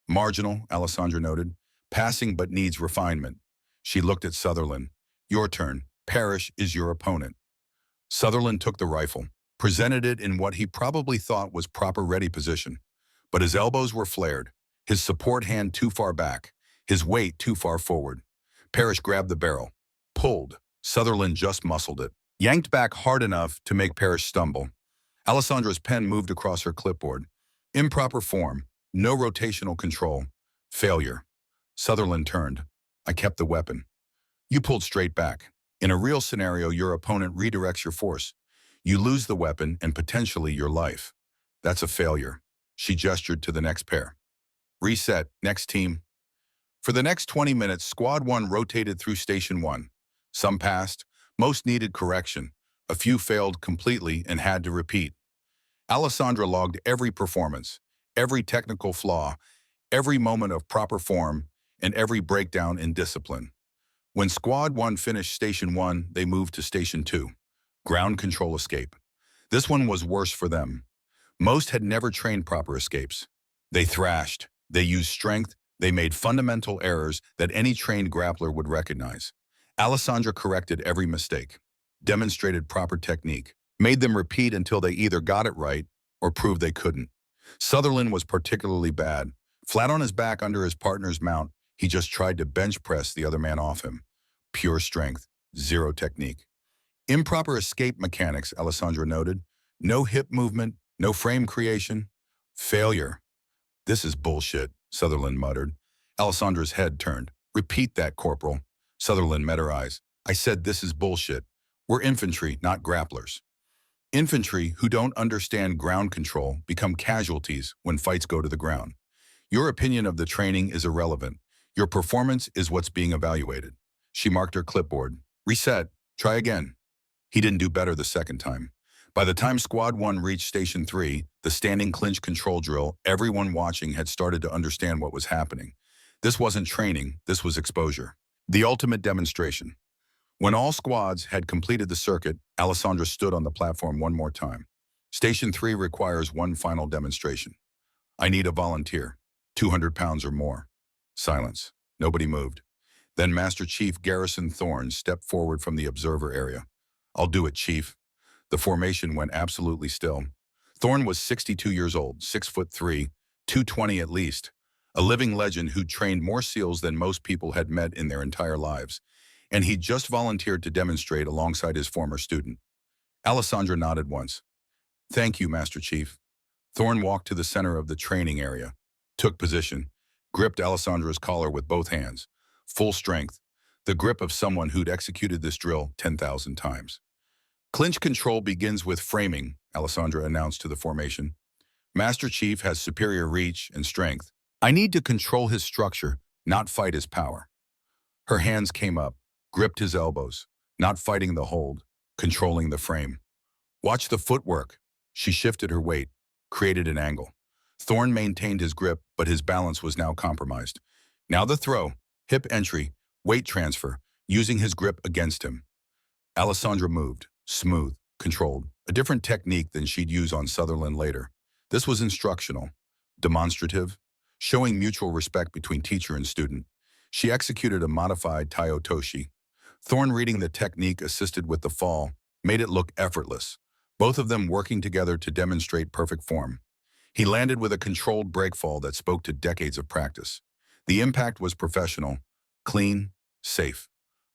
Marginal, Alessandra noted. Passing but needs refinement. She looked at Sutherland. Your turn. Parrish is your opponent. Sutherland took the rifle, presented it in what he probably thought was proper ready position. But his elbows were flared, his support hand too far back, his weight too far forward. Parrish grabbed the barrel, pulled. Sutherland just muscled it, yanked back hard enough to make Parrish stumble. Alessandra's pen moved across her clipboard. Improper form, no rotational control, failure. Sutherland turned. I kept the weapon. You pulled straight back. In a real scenario, your opponent redirects your force. You lose the weapon and potentially your life. That's a failure. She gestured to the next pair. Reset, next team. For the next 20 minutes, Squad 1 rotated through Station 1. Some passed, most needed correction. A few failed completely and had to repeat. Alessandra logged every performance, every technical flaw, every moment of proper form, and every breakdown in discipline. When Squad 1 finished Station 1, they moved to Station 2, ground control escape. This one was worse for them. Most had never trained proper escapes. They thrashed, they used strength, they made fundamental errors that any trained grappler would recognize. Alessandra corrected every mistake, demonstrated proper technique, made them repeat until they either got it right or proved they couldn't. Sutherland was particularly bad. Flat on his back under his partner's mount, he just tried to bench press the other man off him. Pure strength, zero technique. Improper escape mechanics, Alessandra noted. No hip movement, no frame creation. Failure. This is bullshit, Sutherland muttered. Alessandra's head turned. Repeat that, Corporal. Sutherland met her eyes. I said this is bullshit. We're infantry, not grapplers. Infantry who don't understand ground control become casualties when fights go to the ground. Your opinion of the training is irrelevant. Your performance is what's being evaluated. She marked her clipboard. Reset. Try again. He didn't do better the second time. By the time Squad 1 reached Station 3, the standing clinch control drill, everyone watching had started to understand what was happening. This wasn't training, this was exposure. The ultimate demonstration. When all squads had completed the circuit, Alessandra stood on the platform one more time. Station 3 requires one final demonstration. I need a volunteer, 200 pounds or more. Silence. Nobody moved. Then Master Chief Garrison Thorne stepped forward from the observer area. I'll do it, Chief. The formation went absolutely still. Thorne was 62 years old, 6'3", 220 at least, a living legend who'd trained more SEALs than most people had met in their entire lives, and he'd just volunteered to demonstrate alongside his former student. Alessandra nodded once. Thank you, Master Chief. Thorne walked to the center of the training area, took position, gripped Alessandra's collar with both hands, full strength, the grip of someone who'd executed this drill 10,000 times. Clinch control begins with framing, Alessandra announced to the formation. Master Chief has superior reach and strength. I need to control his structure, not fight his power. Her hands came up, gripped his elbows, not fighting the hold, controlling the frame. Watch the footwork. She shifted her weight, created an angle. Thorne maintained his grip, but his balance was now compromised. Now the throw, hip entry, weight transfer, using his grip against him. Alessandra moved, smooth, controlled, a different technique than she'd use on Sutherland later. This was instructional, demonstrative, showing mutual respect between teacher and student. She executed a modified Taiotoshi. Thorne, reading the technique, assisted with the fall, made it look effortless, both of them working together to demonstrate perfect form. He landed with a controlled breakfall that spoke to decades of practice. The impact was professional, clean, safe.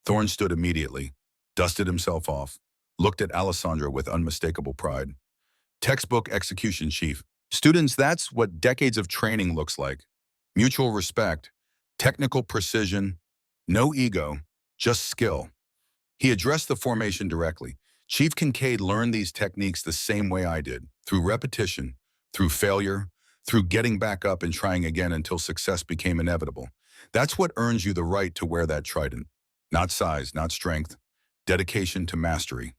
Thorne stood immediately, dusted himself off, looked at Alessandra with unmistakable pride. Textbook execution, Chief. Students, that's what decades of training looks like. Mutual respect, technical precision, no ego, just skill. He addressed the formation directly. Chief Kincaid learned these techniques the same way I did, through repetition, through failure, through getting back up and trying again until success became inevitable. That's what earns you the right to wear that trident. Not size, not strength, dedication to mastery.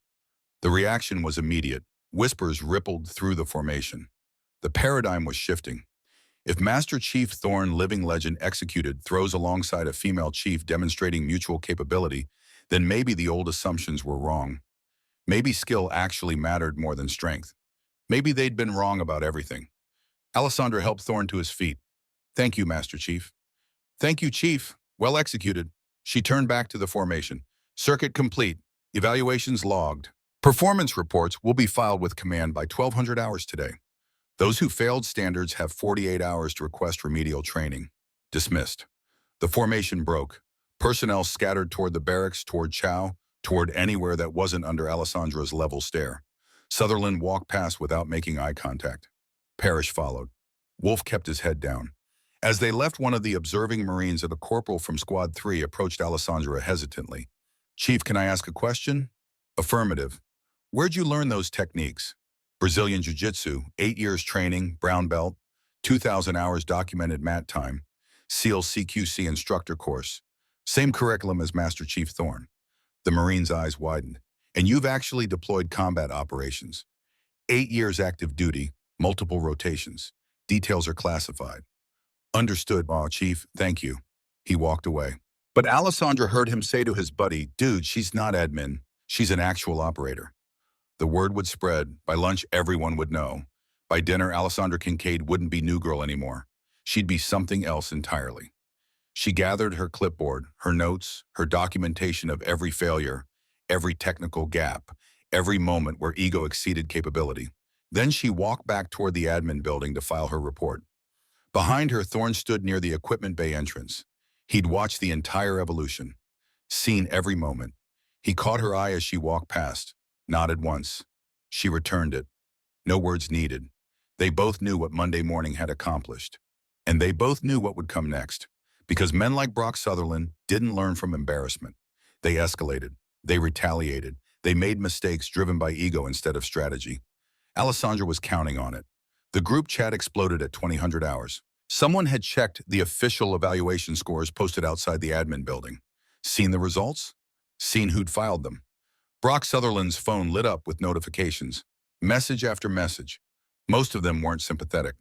The reaction was immediate. Whispers rippled through the formation. The paradigm was shifting. If Master Chief Thorne, living legend, executed throws alongside a female chief demonstrating mutual capability, then maybe the old assumptions were wrong. Maybe skill actually mattered more than strength. Maybe they'd been wrong about everything. Alessandra helped Thorne to his feet. Thank you, Master Chief. Thank you, Chief. Well executed. She turned back to the formation. Circuit complete. Evaluations logged. Performance reports will be filed with command by 1200 hours today. Those who failed standards have 48 hours to request remedial training. Dismissed. The formation broke. Personnel scattered toward the barracks, toward Chow, toward anywhere that wasn't under Alessandra's level stare. Sutherland walked past without making eye contact. Parrish followed. Wolf kept his head down. As they left, one of the observing Marines, a corporal from Squad 3, approached Alessandra hesitantly. "Chief, can I ask a question?" "Affirmative." "Where'd you learn those techniques?" "Brazilian Jiu-Jitsu, 8 years training, brown belt, 2,000 hours documented mat time, SEAL CQC instructor course. Same curriculum as Master Chief Thorne." The Marine's eyes widened. "And you've actually deployed combat operations. 8 years active duty, multiple rotations. Details are classified." "Understood, Chief, thank you." He walked away. But Alessandra heard him say to his buddy, "Dude, she's not admin. She's an actual operator." The word would spread. By lunch, everyone would know. By dinner, Alessandra Kincaid wouldn't be new girl anymore. She'd be something else entirely. She gathered her clipboard, her notes, her documentation of every failure, every technical gap, every moment where ego exceeded capability. Then she walked back toward the admin building to file her report. Behind her, Thorne stood near the equipment bay entrance. He'd watched the entire evolution, seen every moment. He caught her eye as she walked past, nodded once. She returned it. No words needed. They both knew what Monday morning had accomplished. And they both knew what would come next. Because men like Brock Sutherland didn't learn from embarrassment. They escalated. They retaliated. They made mistakes driven by ego instead of strategy. Alessandra was counting on it. The group chat exploded at 2000 hours. Someone had checked the official evaluation scores posted outside the admin building. Seen the results? Seen who'd filed them. Brock Sutherland's phone lit up with notifications. Message after message. Most of them weren't sympathetic.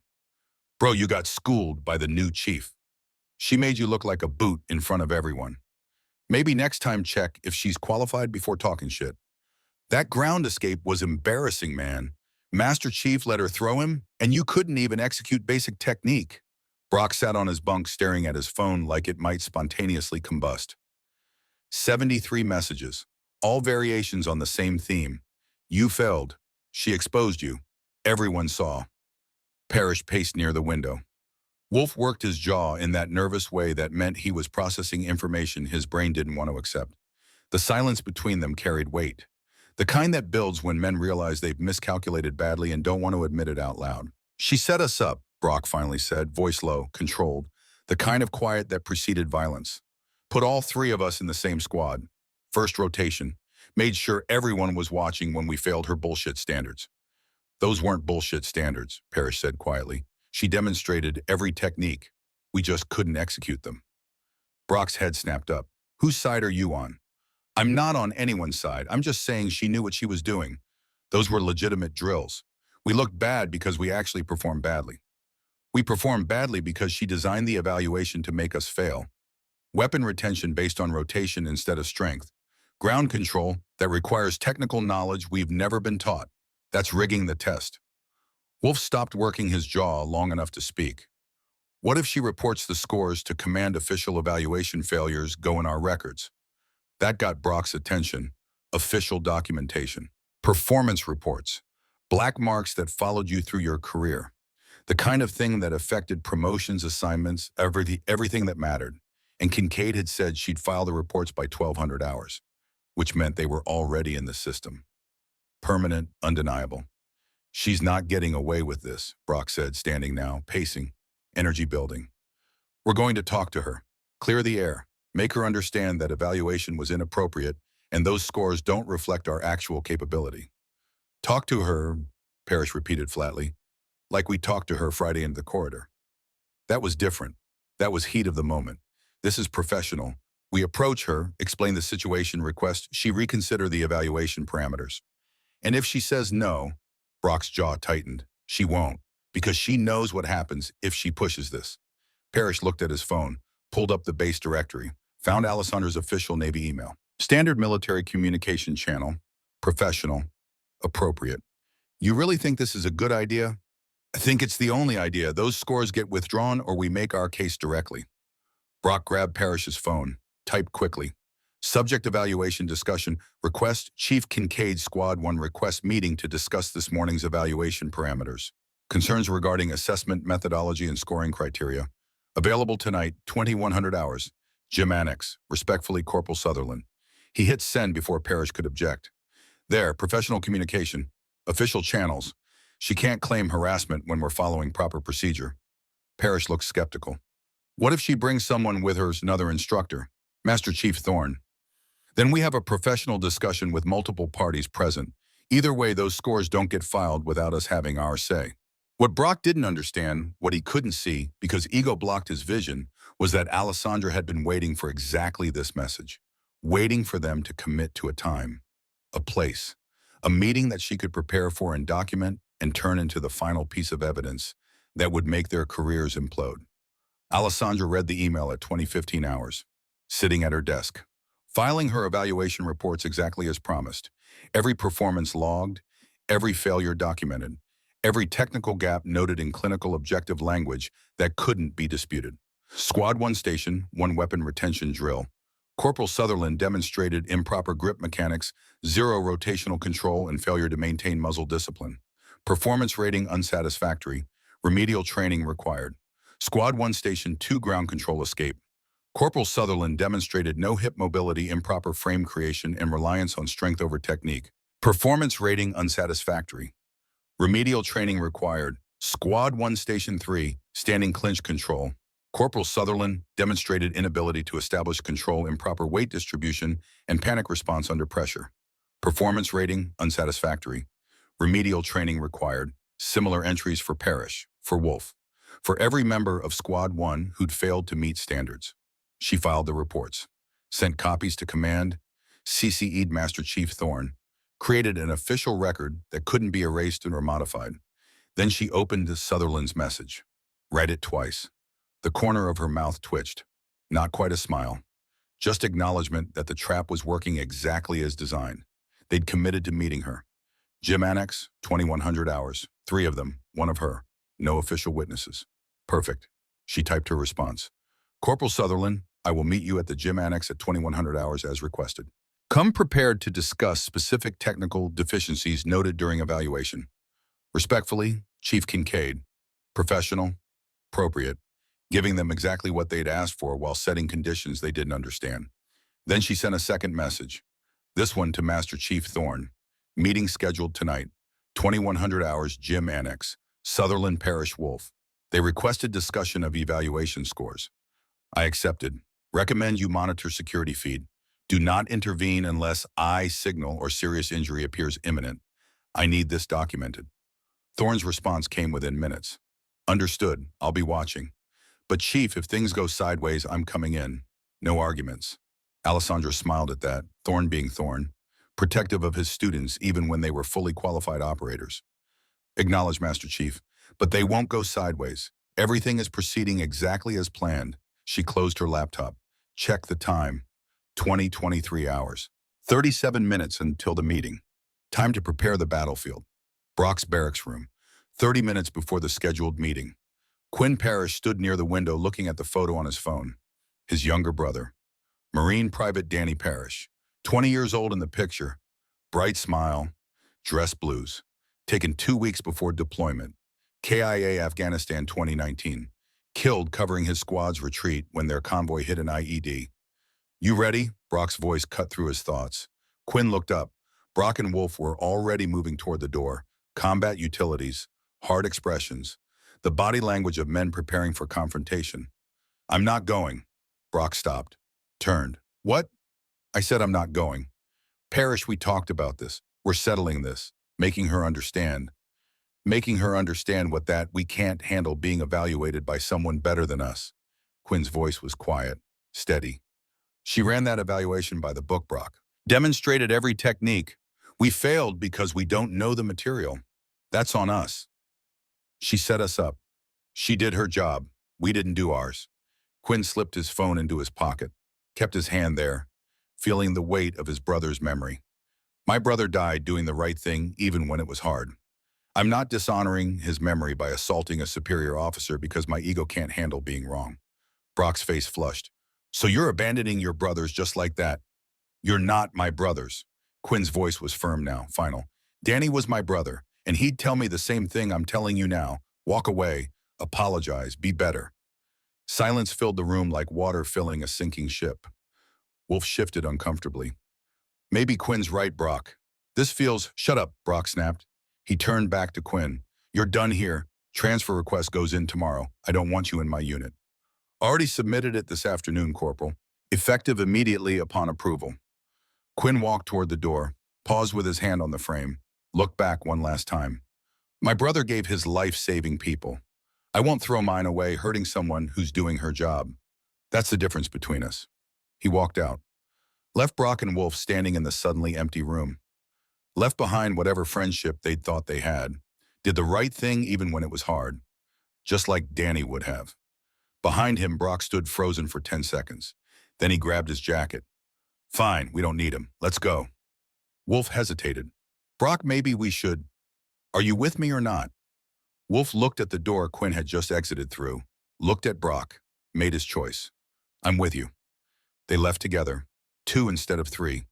"Bro, you got schooled by the new chief. She made you look like a boot in front of everyone. Maybe next time check if she's qualified before talking shit." That ground escape was embarrassing, man. Master Chief let her throw him, and you couldn't even execute basic technique. Brock sat on his bunk staring at his phone like it might spontaneously combust. 73 messages, all variations on the same theme. "You failed. She exposed you. Everyone saw." Parrish paced near the window. Wolf worked his jaw in that nervous way that meant he was processing information his brain didn't want to accept. The silence between them carried weight. The kind that builds when men realize they've miscalculated badly and don't want to admit it out loud. "She set us up," Brock finally said, voice low, controlled. The kind of quiet that preceded violence. "Put all 3 of us in the same squad. First rotation. Made sure everyone was watching when we failed her bullshit standards." "Those weren't bullshit standards," Parrish said quietly. "She demonstrated every technique. We just couldn't execute them." Brock's head snapped up. "Whose side are you on?" "I'm not on anyone's side. I'm just saying she knew what she was doing. Those were legitimate drills. We looked bad because we actually performed badly. We performed badly because she designed the evaluation to make us fail. Weapon retention based on rotation instead of strength. Ground control that requires technical knowledge we've never been taught. That's rigging the test." Wolf stopped working his jaw long enough to speak. "What if she reports the scores to command official evaluation failures go in our records?" That got Brock's attention. Official documentation. Performance reports. Black marks that followed you through your career. The kind of thing that affected promotions, assignments, everything that mattered. And Kincaid had said she'd file the reports by 1200 hours, which meant they were already in the system. Permanent, undeniable. "She's not getting away with this," Brock said, standing now, pacing, energy building. "We're going to talk to her. Clear the air. Make her understand that evaluation was inappropriate and those scores don't reflect our actual capability." "Talk to her," Parrish repeated flatly, "like we talked to her Friday in the corridor." That was different. That was heat of the moment. This is professional. We approach her, explain the situation, request she reconsider the evaluation parameters. And if she says no, Brock's jaw tightened. She won't, because she knows what happens if she pushes this. Parrish looked at his phone, pulled up the base directory, found Alessandra's official Navy email. Standard military communication channel. Professional. Appropriate. "You really think this is a good idea?" "I think it's the only idea. Those scores get withdrawn or we make our case directly." Brock grabbed Parrish's phone, typed quickly. "Subject evaluation discussion. Request Chief Kincaid Squad 1 request meeting to discuss this morning's evaluation parameters. Concerns regarding assessment methodology and scoring criteria. Available tonight, 2100 hours. Gym Annex. Respectfully, Corporal Sutherland." He hit send before Parrish could object. "There, professional communication. Official channels. She can't claim harassment when we're following proper procedure." Parrish looked skeptical. What if she brings someone with her, another instructor? Master Chief Thorne. Then we have a professional discussion with multiple parties present. Either way, those scores don't get filed without us having our say. What Brock didn't understand, what he couldn't see, because ego blocked his vision, was that Alessandra had been waiting for exactly this message. Waiting for them to commit to a time, a place, a meeting that she could prepare for and document and turn into the final piece of evidence that would make their careers implode. Alessandra read the email at 20:15 hours, sitting at her desk, filing her evaluation reports exactly as promised. Every performance logged, every failure documented, every technical gap noted in clinical objective language that couldn't be disputed. Squad 1 station, 1 weapon retention drill. Corporal Sutherland demonstrated improper grip mechanics, 0 rotational control, and failure to maintain muzzle discipline. Performance rating unsatisfactory. Remedial training required. Squad 1 station 2 ground control escape. Corporal Sutherland demonstrated no hip mobility, improper frame creation, and reliance on strength over technique. Performance rating unsatisfactory. Remedial training required. Squad 1 station 3 standing clinch control. Corporal Sutherland demonstrated inability to establish control, improper weight distribution, and panic response under pressure. Performance rating unsatisfactory. Remedial training required. Similar entries for Parrish, for Wolf, for every member of Squad 1 who'd failed to meet standards. She filed the reports, sent copies to command, CC'd Master Chief Thorne, created an official record that couldn't be erased or modified. Then she opened Sutherland's message, read it twice. The corner of her mouth twitched. Not quite a smile, just acknowledgement that the trap was working exactly as designed. They'd committed to meeting her. Gym Annex, 2100 hours, 3 of them, 1 of her. No official witnesses. Perfect. She typed her response. Corporal Sutherland, I will meet you at the Gym Annex at 2100 hours as requested. Come prepared to discuss specific technical deficiencies noted during evaluation. Respectfully, Chief Kincaid. Professional, appropriate, giving them exactly what they'd asked for while setting conditions they didn't understand. Then she sent a second message, this one to Master Chief Thorne. Meeting scheduled tonight, 2100 hours, Gym Annex, Sutherland Parish Wolf. They requested discussion of evaluation scores. I accepted. Recommend you monitor security feed. Do not intervene unless I signal or serious injury appears imminent. I need this documented. Thorne's response came within minutes. Understood, I'll be watching. But Chief, if things go sideways, I'm coming in. No arguments. Alessandra smiled at that, Thorne being Thorne, protective of his students even when they were fully qualified operators. Acknowledge, Master Chief, but they won't go sideways. Everything is proceeding exactly as planned. She closed her laptop. Check the time. 23 hours. 37 minutes until the meeting. Time to prepare the battlefield. Brock's barracks room. 30 minutes before the scheduled meeting. Quinn Parrish stood near the window looking at the photo on his phone. His younger brother. Marine Private Danny Parrish. 20 years old in the picture. Bright smile. Dress blues. Taken 2 weeks before deployment. KIA Afghanistan 2019. Killed covering his squad's retreat when their convoy hit an IED. You ready? Brock's voice cut through his thoughts. Quinn looked up. Brock and Wolf were already moving toward the door. Combat utilities. Hard expressions. The body language of men preparing for confrontation. I'm not going. Brock stopped. Turned. What? I said I'm not going. Parrish, we talked about this. We're settling this. Making her understand. Making her understand what that we can't handle being evaluated by someone better than us. Quinn's voice was quiet, steady. She ran that evaluation by the book, Brock. Demonstrated every technique. We failed because we don't know the material. That's on us. She set us up. She did her job. We didn't do ours. Quinn slipped his phone into his pocket, kept his hand there, feeling the weight of his brother's memory. My brother died doing the right thing even when it was hard. I'm not dishonoring his memory by assaulting a superior officer because my ego can't handle being wrong. Brock's face flushed. So you're abandoning your brothers just like that? You're not my brothers. Quinn's voice was firm now, final. Danny was my brother, and he'd tell me the same thing I'm telling you now. Walk away, apologize, be better. Silence filled the room like water filling a sinking ship. Wolf shifted uncomfortably. Maybe Quinn's right, Brock. This feels— Shut up, Brock snapped. He turned back to Quinn. You're done here. Transfer request goes in tomorrow. I don't want you in my unit. Already submitted it this afternoon, Corporal. Effective immediately upon approval. Quinn walked toward the door, paused with his hand on the frame, looked back one last time. My brother gave his life saving people. I won't throw mine away hurting someone who's doing her job. That's the difference between us. He walked out, left Brock and Wolf standing in the suddenly empty room. Left behind whatever friendship they'd thought they had. Did the right thing even when it was hard. Just like Danny would have. Behind him, Brock stood frozen for 10 seconds. Then he grabbed his jacket. Fine, we don't need him. Let's go. Wolf hesitated. Brock, maybe we should. Are you with me or not? Wolf looked at the door Quinn had just exited through, looked at Brock, made his choice. I'm with you. They left together, 2 instead of 3.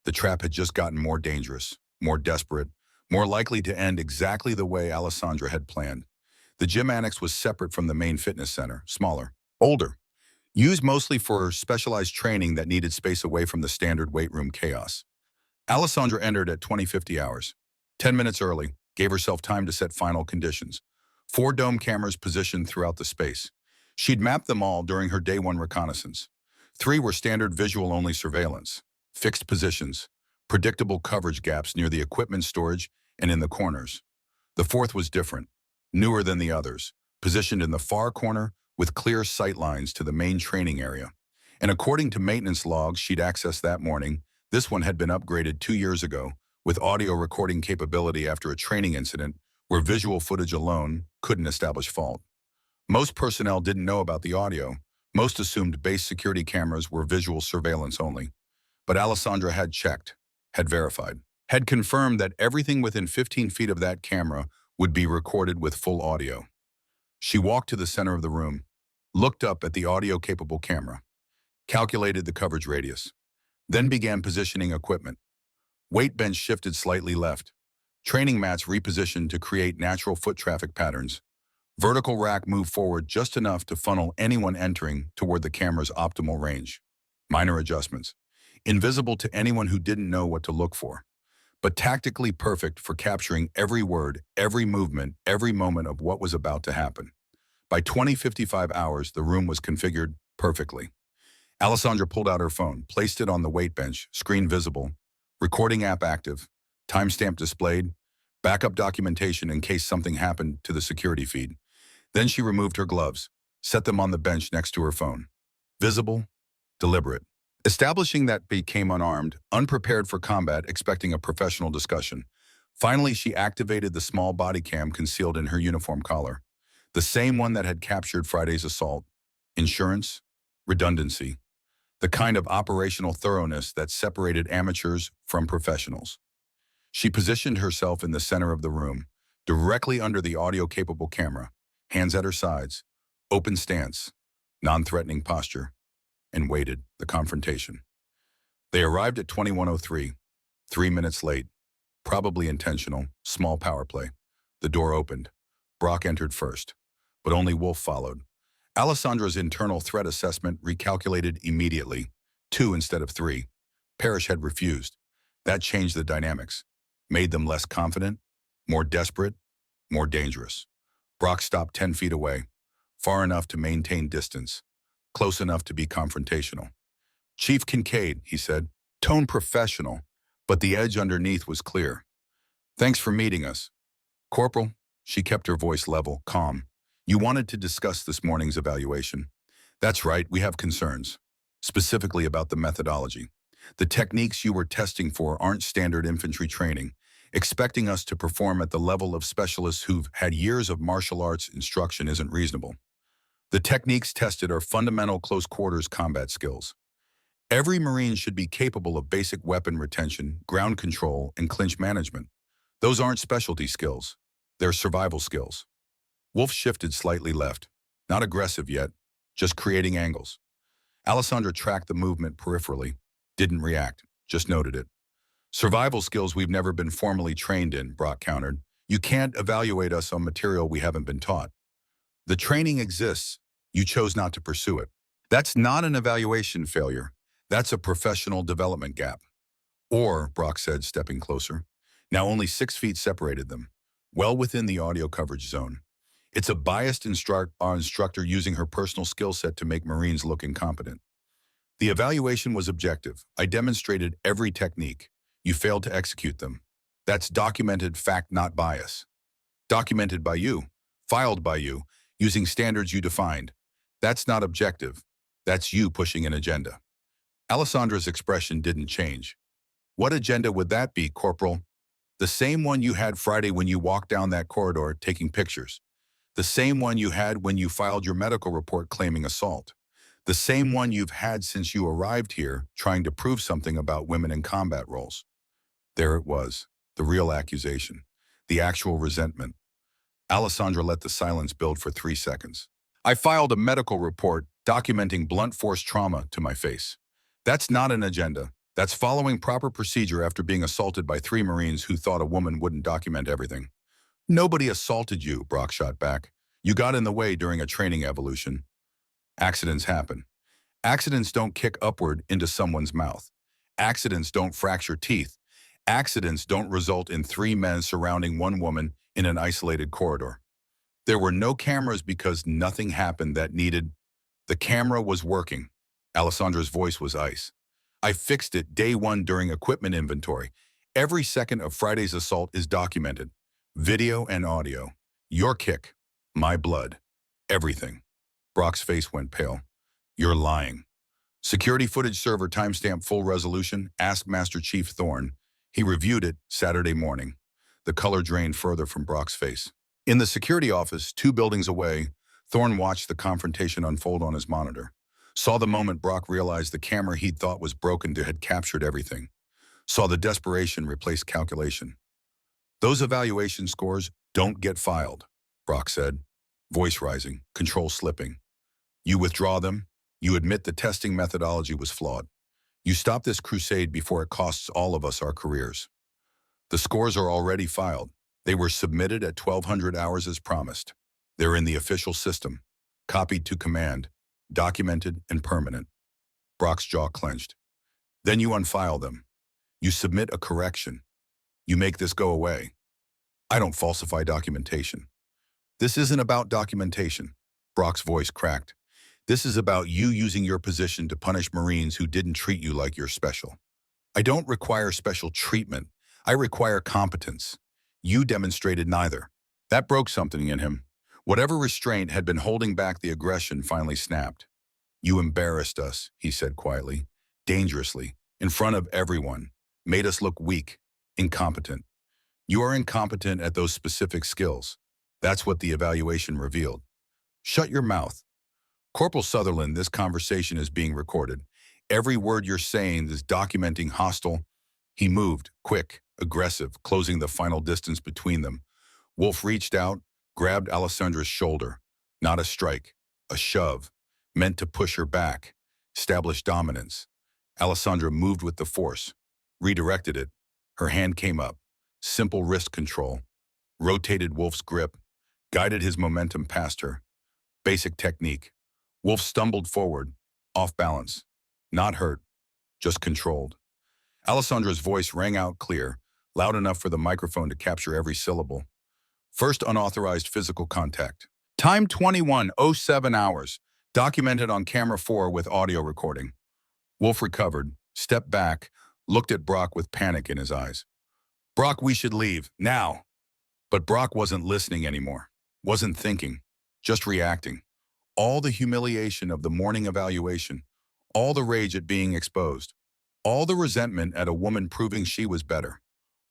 The trap had just gotten more dangerous, more desperate, more likely to end exactly the way Alessandra had planned. The gym annex was separate from the main fitness center, smaller, older, used mostly for specialized training that needed space away from the standard weight room chaos. Alessandra entered at 20:50 hours, 10 minutes early, gave herself time to set final conditions. 4 dome cameras positioned throughout the space. She'd mapped them all during her day 1 reconnaissance. 3 were standard visual-only surveillance, fixed positions, predictable coverage gaps near the equipment storage and in the corners. The 4th was different, newer than the others, positioned in the far corner with clear sight lines to the main training area. And according to maintenance logs she'd accessed that morning, this one had been upgraded 2 years ago with audio recording capability after a training incident where visual footage alone couldn't establish fault. Most personnel didn't know about the audio. Most assumed base security cameras were visual surveillance only. But Alessandra had checked, had verified, had confirmed that everything within 15 feet of that camera would be recorded with full audio. She walked to the center of the room, looked up at the audio-capable camera, calculated the coverage radius, then began positioning equipment. Weight bench shifted slightly left. Training mats repositioned to create natural foot traffic patterns. Vertical rack moved forward just enough to funnel anyone entering toward the camera's optimal range. Minor adjustments. Invisible to anyone who didn't know what to look for, but tactically perfect for capturing every word, every movement, every moment of what was about to happen. By 20:55 hours, the room was configured perfectly. Alessandra pulled out her phone, placed it on the weight bench, screen visible, recording app active, timestamp displayed, backup documentation in case something happened to the security feed. Then she removed her gloves, set them on the bench next to her phone. Visible, deliberate. Establishing that became unarmed, unprepared for combat, expecting a professional discussion. Finally, she activated the small body cam concealed in her uniform collar. The same one that had captured Friday's assault. Insurance, redundancy. The kind of operational thoroughness that separated amateurs from professionals. She positioned herself in the center of the room, directly under the audio-capable camera, hands at her sides, open stance, non-threatening posture, and waited the confrontation. They arrived at 21:03, 3 minutes late, probably intentional, small power play. The door opened. Brock entered first, but only Wolf followed. Alessandra's internal threat assessment recalculated immediately, 2 instead of 3. Parrish had refused. That changed the dynamics, made them less confident, more desperate, more dangerous. Brock stopped 10 feet away, far enough to maintain distance, close enough to be confrontational. Chief Kincaid, he said, tone professional, but the edge underneath was clear. Thanks for meeting us. Corporal, she kept her voice level, calm. You wanted to discuss this morning's evaluation. That's right, we have concerns, specifically about the methodology. The techniques you were testing for aren't standard infantry training. Expecting us to perform at the level of specialists who've had years of martial arts instruction isn't reasonable. The techniques tested are fundamental close-quarters combat skills. Every Marine should be capable of basic weapon retention, ground control, and clinch management. Those aren't specialty skills. They're survival skills. Wolf shifted slightly left. Not aggressive yet, just creating angles. Alessandra tracked the movement peripherally, didn't react, just noted it. Survival skills we've never been formally trained in, Brock countered. You can't evaluate us on material we haven't been taught. The training exists. You chose not to pursue it. That's not an evaluation failure. That's a professional development gap. Or, Brock said, stepping closer. Now only 6 feet separated them, well within the audio coverage zone. It's a biased instructor using her personal skill set to make Marines look incompetent. The evaluation was objective. I demonstrated every technique. You failed to execute them. That's documented fact, not bias. Documented by you, filed by you, using standards you defined. That's not objective. That's you pushing an agenda. Alessandra's expression didn't change. What agenda would that be, Corporal? The same one you had Friday when you walked down that corridor taking pictures. The same one you had when you filed your medical report claiming assault. The same one you've had since you arrived here trying to prove something about women in combat roles. There it was, the real accusation, the actual resentment. Alessandra let the silence build for 3 seconds. I filed a medical report documenting blunt force trauma to my face. That's not an agenda. That's following proper procedure after being assaulted by 3 Marines who thought a woman wouldn't document everything. Nobody assaulted you, Brock shot back. You got in the way during a training evolution. Accidents happen. Accidents don't kick upward into someone's mouth. Accidents don't fracture teeth. Accidents don't result in 3 men surrounding 1 woman in an isolated corridor. There were no cameras because nothing happened that needed. The camera was working. Alessandra's voice was ice. I fixed it day 1 during equipment inventory. Every second of Friday's assault is documented. Video and audio. Your kick. My blood. Everything. Brock's face went pale. You're lying. Security footage server timestamp full resolution, asked Master Chief Thorne. He reviewed it Saturday morning. The color drained further from Brock's face. In the security office, 2 buildings away, Thorne watched the confrontation unfold on his monitor. Saw the moment Brock realized the camera he'd thought was broken had captured everything. Saw the desperation replace calculation. Those evaluation scores don't get filed, Brock said, voice rising, control slipping. You withdraw them. You admit the testing methodology was flawed. You stop this crusade before it costs all of us our careers. The scores are already filed. They were submitted at 1200 hours as promised. They're in the official system, copied to command, documented and permanent. Brock's jaw clenched. Then you unfile them. You submit a correction. You make this go away. I don't falsify documentation. This isn't about documentation. Brock's voice cracked. This is about you using your position to punish Marines who didn't treat you like you're special. I don't require special treatment. I require competence. You demonstrated neither. That broke something in him. Whatever restraint had been holding back the aggression finally snapped. You embarrassed us, he said quietly, dangerously, in front of everyone, made us look weak, incompetent. You are incompetent at those specific skills. That's what the evaluation revealed. Shut your mouth. Corporal Sutherland, this conversation is being recorded. Every word you're saying is documenting hostile. He moved, quick, aggressive, closing the final distance between them. Wolf reached out, grabbed Alessandra's shoulder. Not a strike, a shove, meant to push her back, establish dominance. Alessandra moved with the force, redirected it. Her hand came up, simple wrist control, rotated Wolf's grip, guided his momentum past her. Basic technique. Wolf stumbled forward, off balance, not hurt, just controlled. Alessandra's voice rang out clear, loud enough for the microphone to capture every syllable. First unauthorized physical contact. Time 21:07 hours, documented on camera 4 with audio recording. Wolf recovered, stepped back, looked at Brock with panic in his eyes. Brock, we should leave, now. But Brock wasn't listening anymore, wasn't thinking, just reacting. All the humiliation of the morning evaluation, all the rage at being exposed, all the resentment at a woman proving she was better,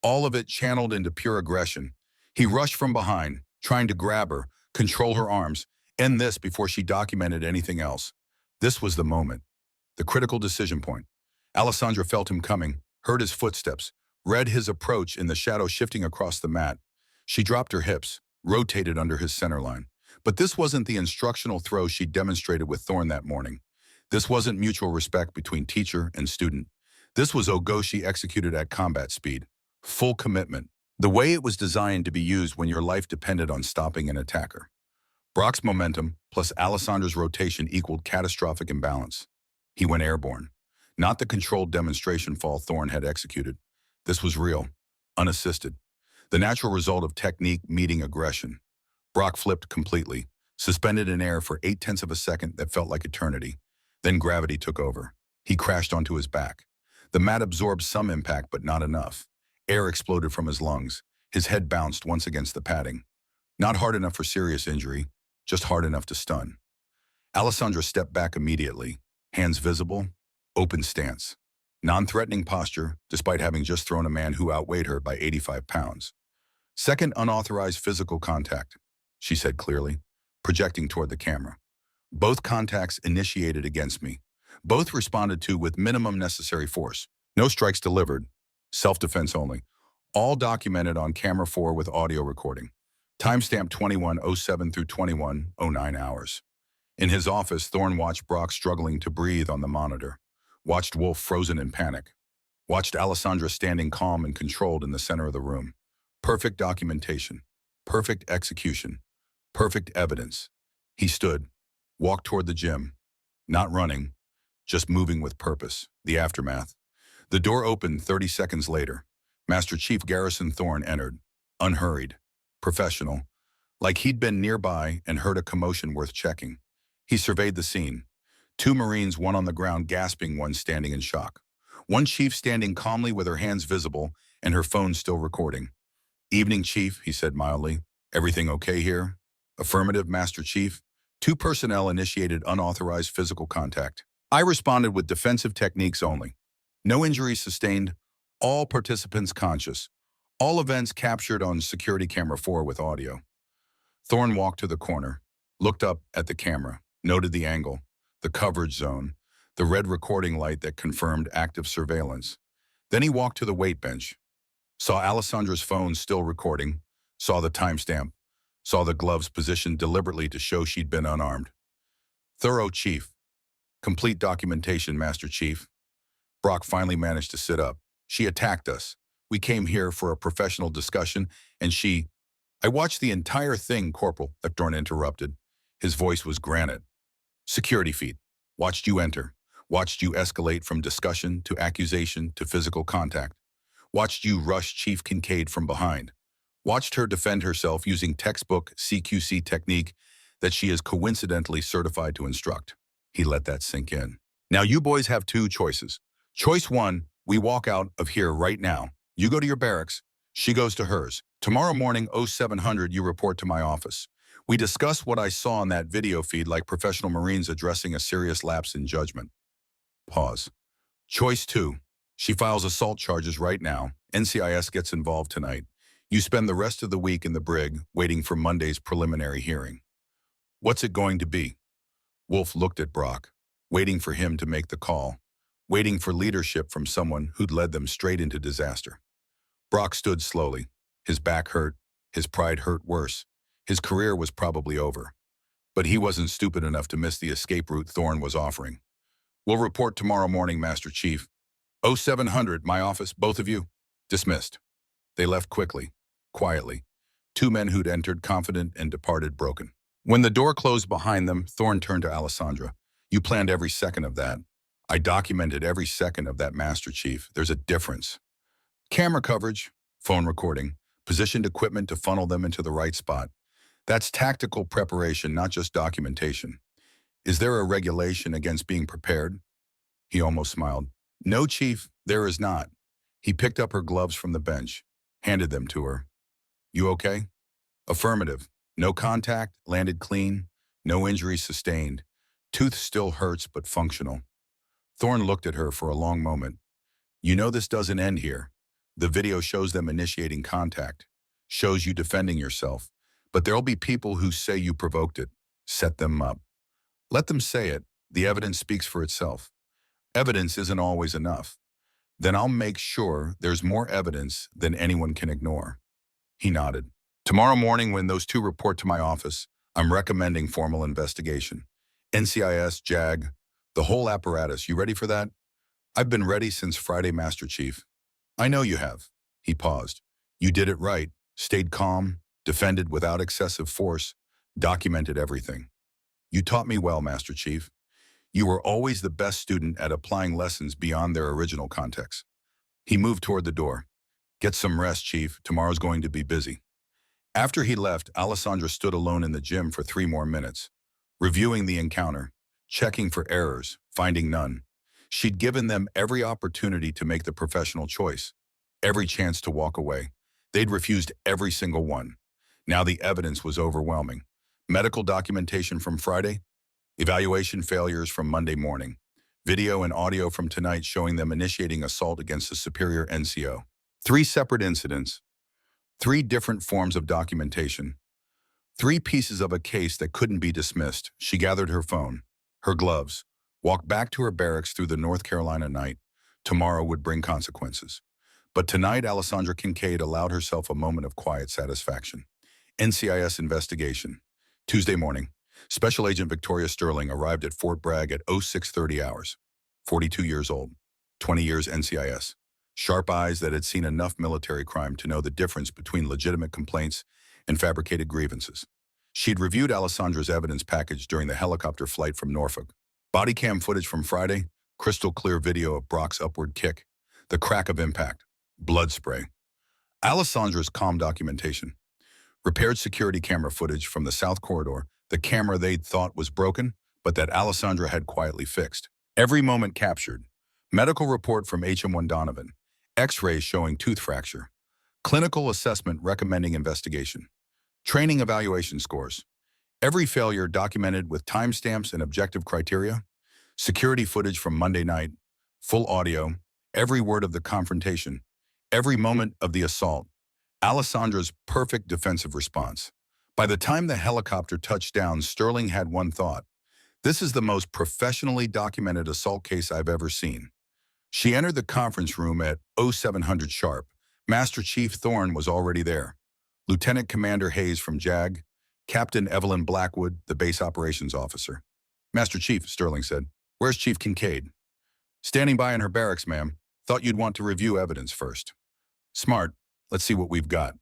all of it channeled into pure aggression. He rushed from behind, trying to grab her, control her arms, end this before she documented anything else. This was the moment, the critical decision point. Alessandra felt him coming, heard his footsteps, read his approach in the shadow shifting across the mat. She dropped her hips, rotated under his center line. But this wasn't the instructional throw she demonstrated with Thorne that morning. This wasn't mutual respect between teacher and student. This was Ogoshi executed at combat speed. Full commitment. The way it was designed to be used when your life depended on stopping an attacker. Brock's momentum plus Alessandra's rotation equaled catastrophic imbalance. He went airborne. Not the controlled demonstration fall Thorne had executed. This was real, unassisted. The natural result of technique meeting aggression. Brock flipped completely, suspended in air for 8/10 of a second that felt like eternity. Then gravity took over. He crashed onto his back. The mat absorbed some impact, but not enough. Air exploded from his lungs. His head bounced once against the padding. Not hard enough for serious injury, just hard enough to stun. Alessandra stepped back immediately, hands visible, open stance. Non-threatening posture, despite having just thrown a man who outweighed her by 85 pounds. Second unauthorized physical contact, she said clearly, projecting toward the camera. Both contacts initiated against me. Both responded to with minimum necessary force. No strikes delivered. Self-defense only. All documented on camera 4 with audio recording. Timestamp 21:07 through 21:09 hours. In his office, Thorne watched Brock struggling to breathe on the monitor. Watched Wolf frozen in panic. Watched Alessandra standing calm and controlled in the center of the room. Perfect documentation. Perfect execution. Perfect evidence. He stood, walked toward the gym. Not running, just moving with purpose. The aftermath. The door opened 30 seconds later. Master Chief Garrison Thorne entered, unhurried, professional, like he'd been nearby and heard a commotion worth checking. He surveyed the scene. 2 Marines, one on the ground gasping, one standing in shock. One chief standing calmly with her hands visible and her phone still recording. "Evening, Chief," he said mildly. "Everything okay here?" "Affirmative, Master Chief." 2 personnel initiated unauthorized physical contact. I responded with defensive techniques only. No injuries sustained. All participants conscious. All events captured on security camera 4 with audio. Thorne walked to the corner, looked up at the camera, noted the angle, the coverage zone, the red recording light that confirmed active surveillance. Then he walked to the weight bench, saw Alessandra's phone still recording, saw the timestamp, saw the gloves positioned deliberately to show she'd been unarmed. "Thorough, Chief. Complete documentation, Master Chief." Brock finally managed to sit up. "She attacked us. We came here for a professional discussion, and she—" "I watched the entire thing, Corporal," Thorne interrupted. His voice was granite. "Security feed. Watched you enter. Watched you escalate from discussion to accusation to physical contact. Watched you rush Chief Kincaid from behind. Watched her defend herself using textbook CQC technique that she is coincidentally certified to instruct." He let that sink in. "Now you boys have 2 choices. Choice 1, we walk out of here right now. You go to your barracks. She goes to hers. Tomorrow morning, 0700, you report to my office. We discuss what I saw on that video feed like professional Marines addressing a serious lapse in judgment." Pause. "Choice 2, she files assault charges right now. NCIS gets involved tonight. You spend the rest of the week in the brig waiting for Monday's preliminary hearing." "What's it going to be?" Wolf looked at Brock, waiting for him to make the call, waiting for leadership from someone who'd led them straight into disaster. Brock stood slowly. His back hurt. His pride hurt worse. His career was probably over. But he wasn't stupid enough to miss the escape route Thorne was offering. "We'll report tomorrow morning, Master Chief. 0700, my office, both of you." Dismissed. They left quickly, quietly. 2 men who'd entered confident and departed broken. When the door closed behind them, Thorne turned to Alessandra. "You planned every second of that. I documented every second of that, Master Chief. There's a difference. Camera coverage, phone recording, positioned equipment to funnel them into the right spot. That's tactical preparation, not just documentation. Is there a regulation against being prepared?" He almost smiled. "No, Chief, there is not." He picked up her gloves from the bench, handed them to her. "You okay?" "Affirmative. No contact, landed clean, no injuries sustained. Tooth still hurts, but functional." Thorne looked at her for a long moment. "You know this doesn't end here. The video shows them initiating contact, shows you defending yourself, but there'll be people who say you provoked it. Set them up. Let them say it. The evidence speaks for itself. Evidence isn't always enough. Then I'll make sure there's more evidence than anyone can ignore." He nodded. "Tomorrow morning when those 2 report to my office, I'm recommending formal investigation. NCIS, JAG, the whole apparatus. You ready for that?" "I've been ready since Friday, Master Chief." "I know you have." He paused. "You did it right, stayed calm, defended without excessive force, documented everything. You taught me well, Master Chief. You were always the best student at applying lessons beyond their original context." He moved toward the door. "Get some rest, Chief. Tomorrow's going to be busy." After he left, Alessandra stood alone in the gym for 3 more minutes, reviewing the encounter, checking for errors, finding none. She'd given them every opportunity to make the professional choice, every chance to walk away. They'd refused every single one. Now the evidence was overwhelming. Medical documentation from Friday, evaluation failures from Monday morning, video and audio from tonight showing them initiating assault against a superior NCO. 3 separate incidents, 3 different forms of documentation, 3 pieces of a case that couldn't be dismissed. She gathered her phone, her gloves, walked back to her barracks through the North Carolina night. Tomorrow would bring consequences. But tonight, Alessandra Kincaid allowed herself a moment of quiet satisfaction. NCIS investigation. Tuesday morning, Special Agent Victoria Sterling arrived at Fort Bragg at 0630 hours. 42 years old, 20 years NCIS. Sharp eyes that had seen enough military crime to know the difference between legitimate complaints and fabricated grievances. She'd reviewed Alessandra's evidence package during the helicopter flight from Norfolk. Body cam footage from Friday, crystal clear video of Brock's upward kick, the crack of impact, blood spray. Alessandra's calm documentation. Repaired security camera footage from the South Corridor, the camera they'd thought was broken, but that Alessandra had quietly fixed. Every moment captured. Medical report from HM1 Donovan. X-rays showing tooth fracture. Clinical assessment recommending investigation. Training evaluation scores. Every failure documented with timestamps and objective criteria. Security footage from Monday night. Full audio. Every word of the confrontation. Every moment of the assault. Alessandra's perfect defensive response. By the time the helicopter touched down, Sterling had one thought. This is the most professionally documented assault case I've ever seen. She entered the conference room at 0700 sharp. Master Chief Thorne was already there. Lieutenant Commander Hayes from JAG, Captain Evelyn Blackwood, the base operations officer. Master Chief, Sterling said, "Where's Chief Kincaid?" "Standing by in her barracks, ma'am. Thought you'd want to review evidence first." "Smart. Let's see what we've got."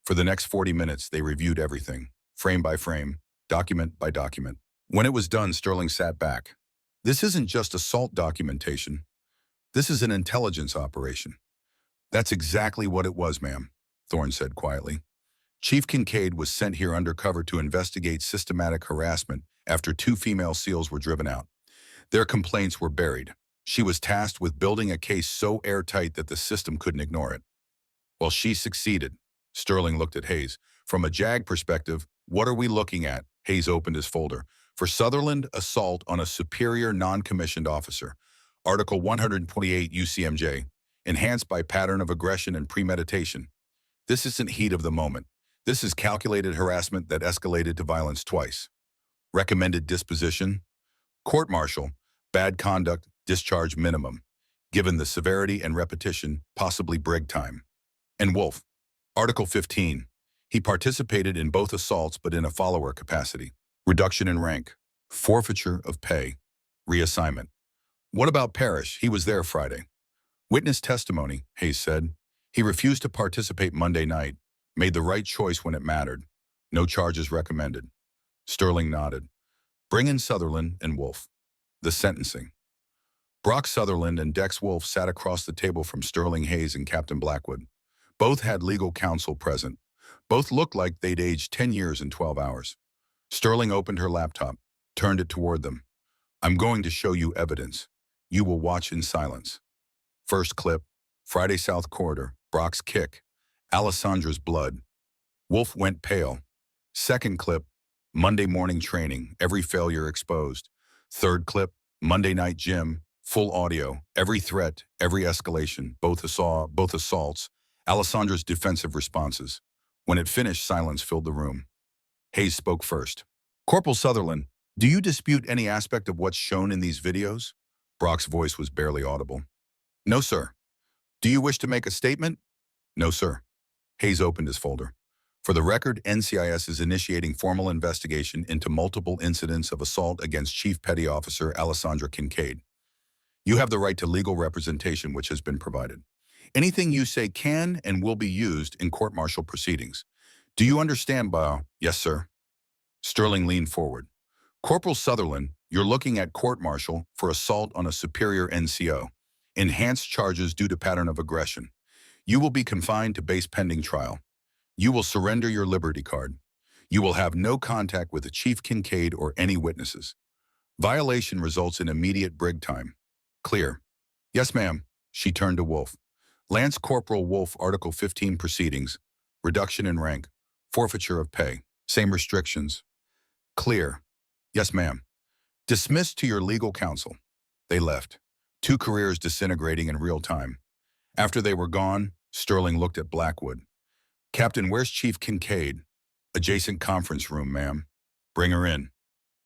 For the next 40 minutes, they reviewed everything, frame by frame, document by document. When it was done, Sterling sat back. "This isn't just assault documentation. This is an intelligence operation." "That's exactly what it was, ma'am," Thorne said quietly. "Chief Kincaid was sent here undercover to investigate systematic harassment after 2 female SEALs were driven out. Their complaints were buried. She was tasked with building a case so airtight that the system couldn't ignore it. Well, she succeeded." Sterling looked at Hayes. "From a JAG perspective, what are we looking at?" Hayes opened his folder. "For Sutherland, assault on a superior non-commissioned officer. Article 128 UCMJ, enhanced by pattern of aggression and premeditation. This isn't heat of the moment. This is calculated harassment that escalated to violence twice. Recommended disposition? Court-martial, bad conduct, discharge minimum. Given the severity and repetition, possibly brig time." And Wolf. Article 15. He participated in both assaults but in a follower capacity. Reduction in rank. Forfeiture of pay. Reassignment. "What about Parrish? He was there Friday." "Witness testimony," Hayes said. "He refused to participate Monday night. Made the right choice when it mattered. No charges recommended." Sterling nodded. "Bring in Sutherland and Wolf." The sentencing. Brock Sutherland and Dex Wolf sat across the table from Sterling Hayes and Captain Blackwood. Both had legal counsel present. Both looked like they'd aged 10 years in 12 hours. Sterling opened her laptop, turned it toward them. "I'm going to show you evidence. You will watch in silence." First clip, Friday South Corridor, Brock's kick, Alessandra's blood. Wolf went pale. Second clip, Monday morning training, every failure exposed. Third clip, Monday night gym, full audio, every threat, every escalation, both assaults, Alessandra's defensive responses. When it finished, silence filled the room. Hayes spoke first. "Corporal Sutherland, do you dispute any aspect of what's shown in these videos?" Brock's voice was barely audible. "No, sir." "Do you wish to make a statement?" "No, sir." Hayes opened his folder. "For the record, NCIS is initiating formal investigation into multiple incidents of assault against Chief Petty Officer Alessandra Kincaid. You have the right to legal representation which has been provided. Anything you say can and will be used in court-martial proceedings. Do you understand, Bao?" "Yes, sir." Sterling leaned forward. "Corporal Sutherland, you're looking at court-martial for assault on a superior NCO. Enhanced charges due to pattern of aggression. You will be confined to base pending trial. You will surrender your Liberty card. You will have no contact with the Chief Kincaid or any witnesses. Violation results in immediate brig time. Clear. Yes, ma'am. She turned to Wolf. Lance Corporal Wolf, Article 15 proceedings. Reduction in rank. Forfeiture of pay. Same restrictions. Clear. Yes, ma'am. Dismissed to your legal counsel. They left. Two careers disintegrating in real time. After they were gone, Sterling looked at Blackwood. Captain, where's Chief Kincaid? Adjacent conference room, ma'am. Bring her in.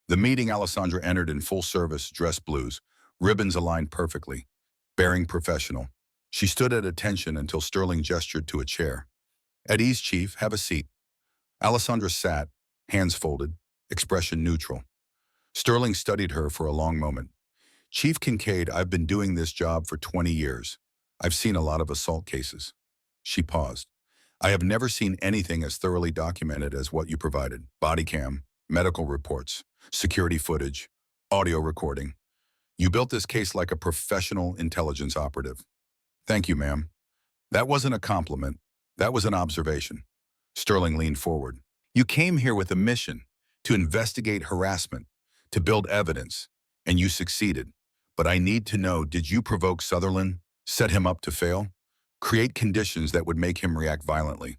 The meeting, Alessandra entered in full service, dress blues, ribbons aligned perfectly, bearing professional. She stood at attention until Sterling gestured to a chair. At ease, Chief, have a seat. Alessandra sat, hands folded, expression neutral. Sterling studied her for a long moment. Chief Kincaid, I've been doing this job for 20 years. I've seen a lot of assault cases. She paused. I have never seen anything as thoroughly documented as what you provided. Body cam, medical reports, security footage, audio recording. You built this case like a professional intelligence operative. Thank you, ma'am. That wasn't a compliment. That was an observation. Sterling leaned forward. You came here with a mission to investigate harassment, to build evidence, and you succeeded. But I need to know, did you provoke Sutherland, set him up to fail, create conditions that would make him react violently?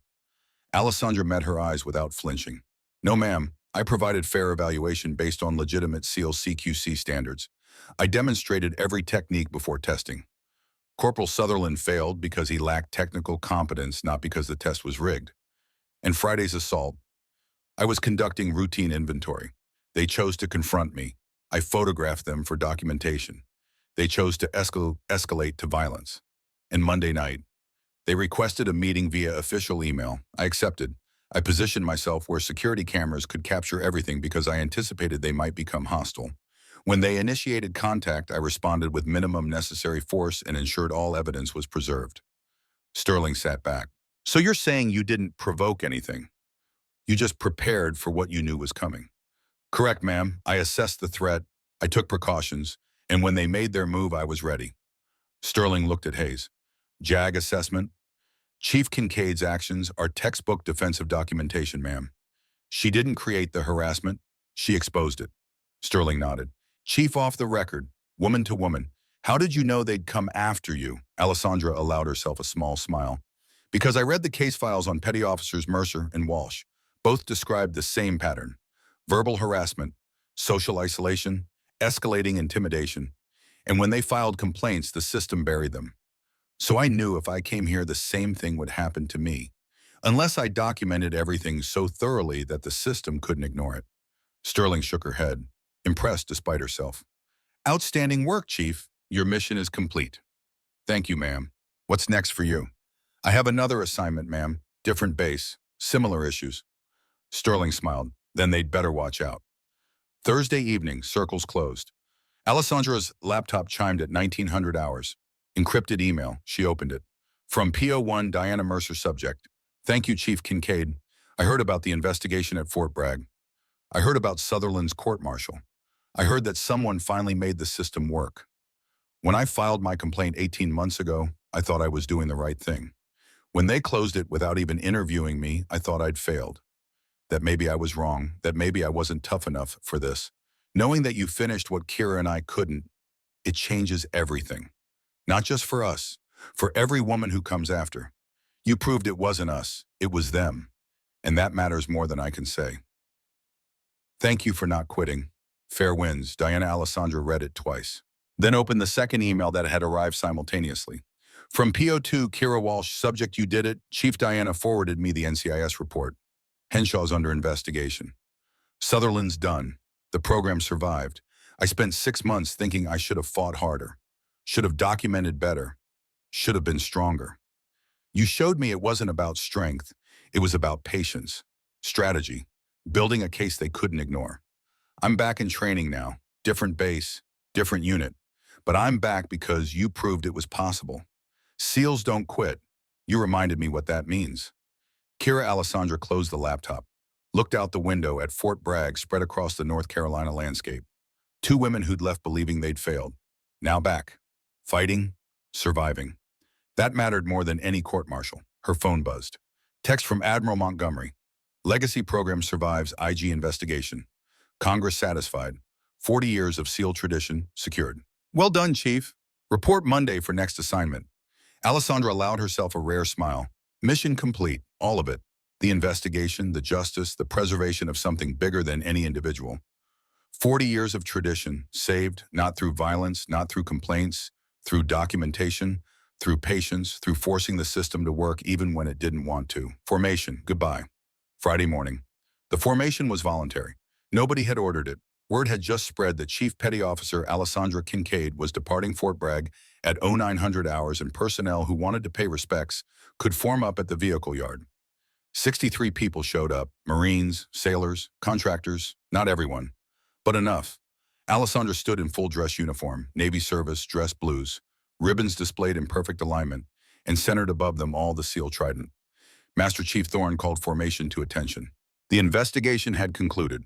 Alessandra met her eyes without flinching. No, ma'am. I provided fair evaluation based on legitimate SEAL CQC standards. I demonstrated every technique before testing. Corporal Sutherland failed because he lacked technical competence, not because the test was rigged. And Friday's assault, I was conducting routine inventory. They chose to confront me. I photographed them for documentation. They chose to escalate to violence. And Monday night, they requested a meeting via official email. I accepted. I positioned myself where security cameras could capture everything because I anticipated they might become hostile. When they initiated contact, I responded with minimum necessary force and ensured all evidence was preserved. Sterling sat back. So you're saying you didn't provoke anything? You just prepared for what you knew was coming? Correct, ma'am. I assessed the threat, I took precautions, and when they made their move, I was ready. Sterling looked at Hayes. JAG assessment? Chief Kincaid's actions are textbook defensive documentation, ma'am. She didn't create the harassment, she exposed it. Sterling nodded. Chief, off the record, woman to woman, how did you know they'd come after you? Alessandra allowed herself a small smile. Because I read the case files on Petty Officers Mercer and Walsh. Both described the same pattern. Verbal harassment, social isolation, escalating intimidation. And when they filed complaints, the system buried them. So I knew if I came here, the same thing would happen to me, unless I documented everything so thoroughly that the system couldn't ignore it. Sterling shook her head, impressed despite herself. Outstanding work, Chief. Your mission is complete. Thank you, ma'am. What's next for you? I have another assignment, ma'am. Different base, similar issues. Sterling smiled. Then they'd better watch out. Thursday evening, circles closed. Alessandra's laptop chimed at 1900 hours. Encrypted email. She opened it. From PO1 Diana Mercer, subject. Thank you, Chief Kincaid. I heard about the investigation at Fort Bragg. I heard about Sutherland's court-martial. I heard that someone finally made the system work. When I filed my complaint 18 months ago, I thought I was doing the right thing. When they closed it without even interviewing me, I thought I'd failed. That maybe I was wrong, that maybe I wasn't tough enough for this. Knowing that you finished what Kira and I couldn't, it changes everything. Not just for us, for every woman who comes after. You proved it wasn't us, it was them. And that matters more than I can say. Thank you for not quitting. Fair winds. Diana. Alessandra read it twice. Then opened the second email that had arrived simultaneously. From PO2 Kira Walsh, subject, you did it. Chief Diana forwarded me the NCIS report. Henshaw's under investigation. Sutherland's done. The program survived. I spent 6 months thinking I should have fought harder, should have documented better, should have been stronger. You showed me it wasn't about strength. It was about patience, strategy, building a case they couldn't ignore. I'm back in training now, different base, different unit, but I'm back because you proved it was possible. SEALs don't quit. You reminded me what that means. Kira. Alessandra closed the laptop, looked out the window at Fort Bragg spread across the North Carolina landscape. Two women who'd left believing they'd failed. Now back, fighting, surviving. That mattered more than any court-martial. Her phone buzzed. Text from Admiral Montgomery. Legacy program survives IG investigation. Congress satisfied. 40 years of SEAL tradition secured. Well done, Chief. Report Monday for next assignment. Alessandra allowed herself a rare smile. Mission complete, all of it. The investigation, the justice, the preservation of something bigger than any individual. 40 years of tradition, saved not through violence, not through complaints, through documentation, through patience, through forcing the system to work even when it didn't want to. Formation, goodbye. Friday morning. The formation was voluntary. Nobody had ordered it. Word had just spread that Chief Petty Officer Alessandra Kincaid was departing Fort Bragg at 0900 hours, and personnel who wanted to pay respects could form up at the vehicle yard. 63 people showed up, Marines, sailors, contractors, not everyone, but enough. Alessandra stood in full dress uniform, Navy service, dress blues, ribbons displayed in perfect alignment, and centered above them all the SEAL trident. Master Chief Thorne called formation to attention. The investigation had concluded.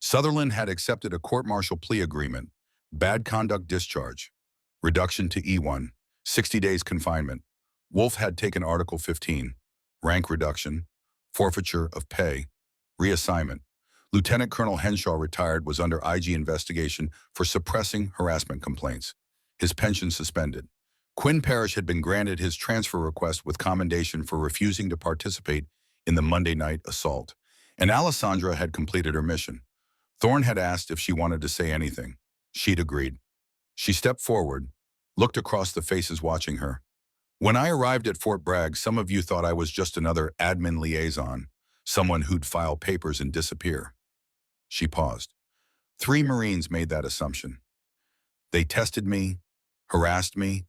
Sutherland had accepted a court-martial plea agreement, bad conduct discharge, reduction to E1, 60 days confinement. Wolf had taken Article 15, rank reduction, forfeiture of pay, reassignment. Lieutenant Colonel Henshaw, retired, was under IG investigation for suppressing harassment complaints. His pension suspended. Quinn Parrish had been granted his transfer request with commendation for refusing to participate in the Monday night assault. And Alessandra had completed her mission. Thorne had asked if she wanted to say anything. She'd agreed. She stepped forward, looked across the faces watching her. When I arrived at Fort Bragg, some of you thought I was just another admin liaison, someone who'd file papers and disappear. She paused. 3 Marines made that assumption. They tested me, harassed me,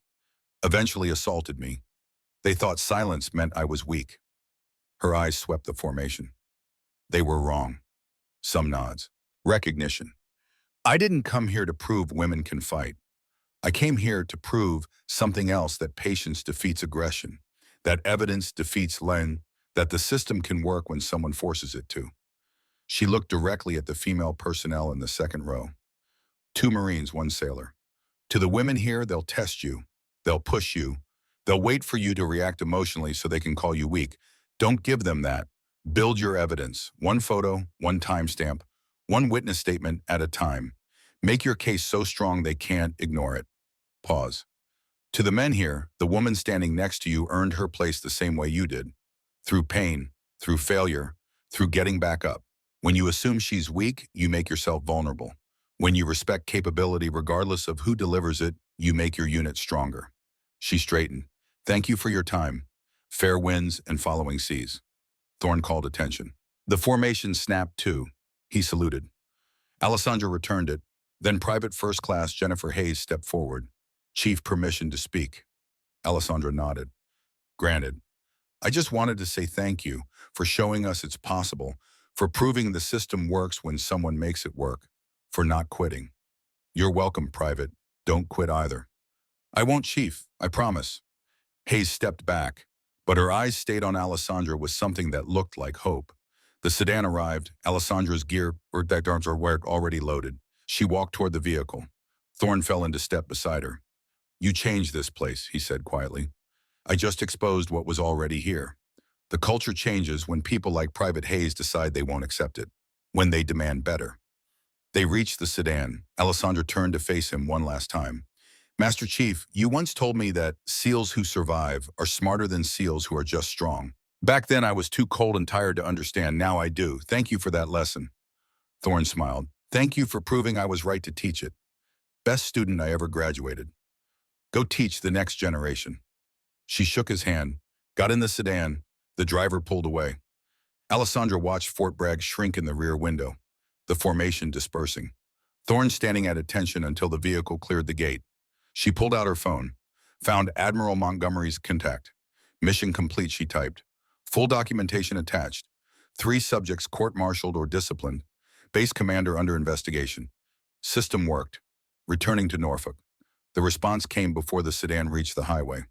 eventually assaulted me. They thought silence meant I was weak. Her eyes swept the formation. They were wrong. Some nods. Recognition. I didn't come here to prove women can fight. I came here to prove something else, that patience defeats aggression, that evidence defeats lying, that the system can work when someone forces it to. She looked directly at the female personnel in the second row. 2 Marines, 1 sailor. To the women here, they'll test you. They'll push you. They'll wait for you to react emotionally so they can call you weak. Don't give them that. Build your evidence. 1 photo, 1 timestamp, 1 witness statement at a time. Make your case so strong they can't ignore it. Pause. To the men here, the woman standing next to you earned her place the same way you did. Through pain, through failure, through getting back up. When you assume she's weak, you make yourself vulnerable. When you respect capability regardless of who delivers it, you make your unit stronger. She straightened. Thank you for your time. Fair winds and following seas. Thorne called attention. The formation snapped too. He saluted. Alessandra returned it. Then Private First Class Jennifer Hayes stepped forward. Chief, permission to speak. Alessandra nodded. Granted. I just wanted to say thank you for showing us it's possible, for proving the system works when someone makes it work, for not quitting. You're welcome, Private. Don't quit either. I won't, Chief, I promise. Hayes stepped back, but her eyes stayed on Alessandra with something that looked like hope. The sedan arrived. Alessandra's gear or that arms were already loaded. She walked toward the vehicle. Thorne fell into step beside her. You changed this place, he said quietly. I just exposed what was already here. The culture changes when people like Private Hayes decide they won't accept it, when they demand better. They reached the sedan. Alessandra turned to face him one last time. Master Chief, you once told me that SEALs who survive are smarter than SEALs who are just strong. Back then I was too cold and tired to understand. Now I do. Thank you for that lesson. Thorne smiled. Thank you for proving I was right to teach it. Best student I ever graduated. Go teach the next generation. She shook his hand, got in the sedan. The driver pulled away. Alessandra watched Fort Bragg shrink in the rear window, the formation dispersing. Thorne standing at attention until the vehicle cleared the gate. She pulled out her phone, found Admiral Montgomery's contact. Mission complete, she typed. Full documentation attached. 3 subjects court-martialed or disciplined. Base commander under investigation. System worked. Returning to Norfolk. The response came before the sedan reached the highway.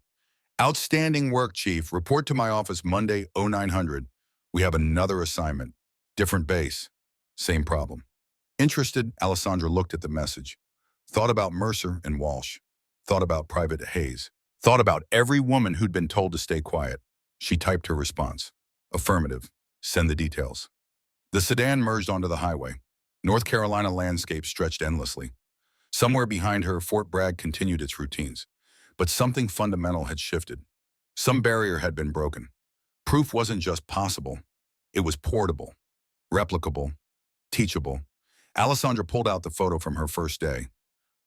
Outstanding work, Chief. Report to my office Monday, 0900. We have another assignment. Different base. Same problem. Interested, Alessandra looked at the message. Thought about Mercer and Walsh. Thought about Private Hayes. Thought about every woman who'd been told to stay quiet. She typed her response. Affirmative. Send the details. The sedan merged onto the highway. North Carolina landscape stretched endlessly. Somewhere behind her, Fort Bragg continued its routines. But something fundamental had shifted. Some barrier had been broken. Proof wasn't just possible. It was portable, replicable, teachable. Alessandra pulled out the photo from her first day.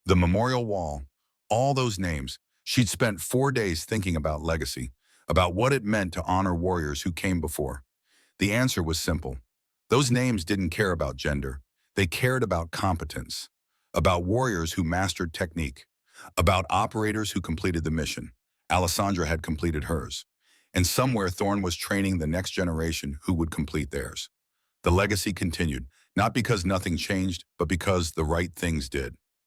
The memorial wall, all those names. She'd spent 4 days thinking about legacy, about what it meant to honor warriors who came before. The answer was simple. Those names didn't care about gender. They cared about competence, about warriors who mastered technique, about operators who completed the mission. Alessandra had completed hers. And somewhere Thorne was training the next generation who would complete theirs. The legacy continued, not because nothing changed, but because the right things did.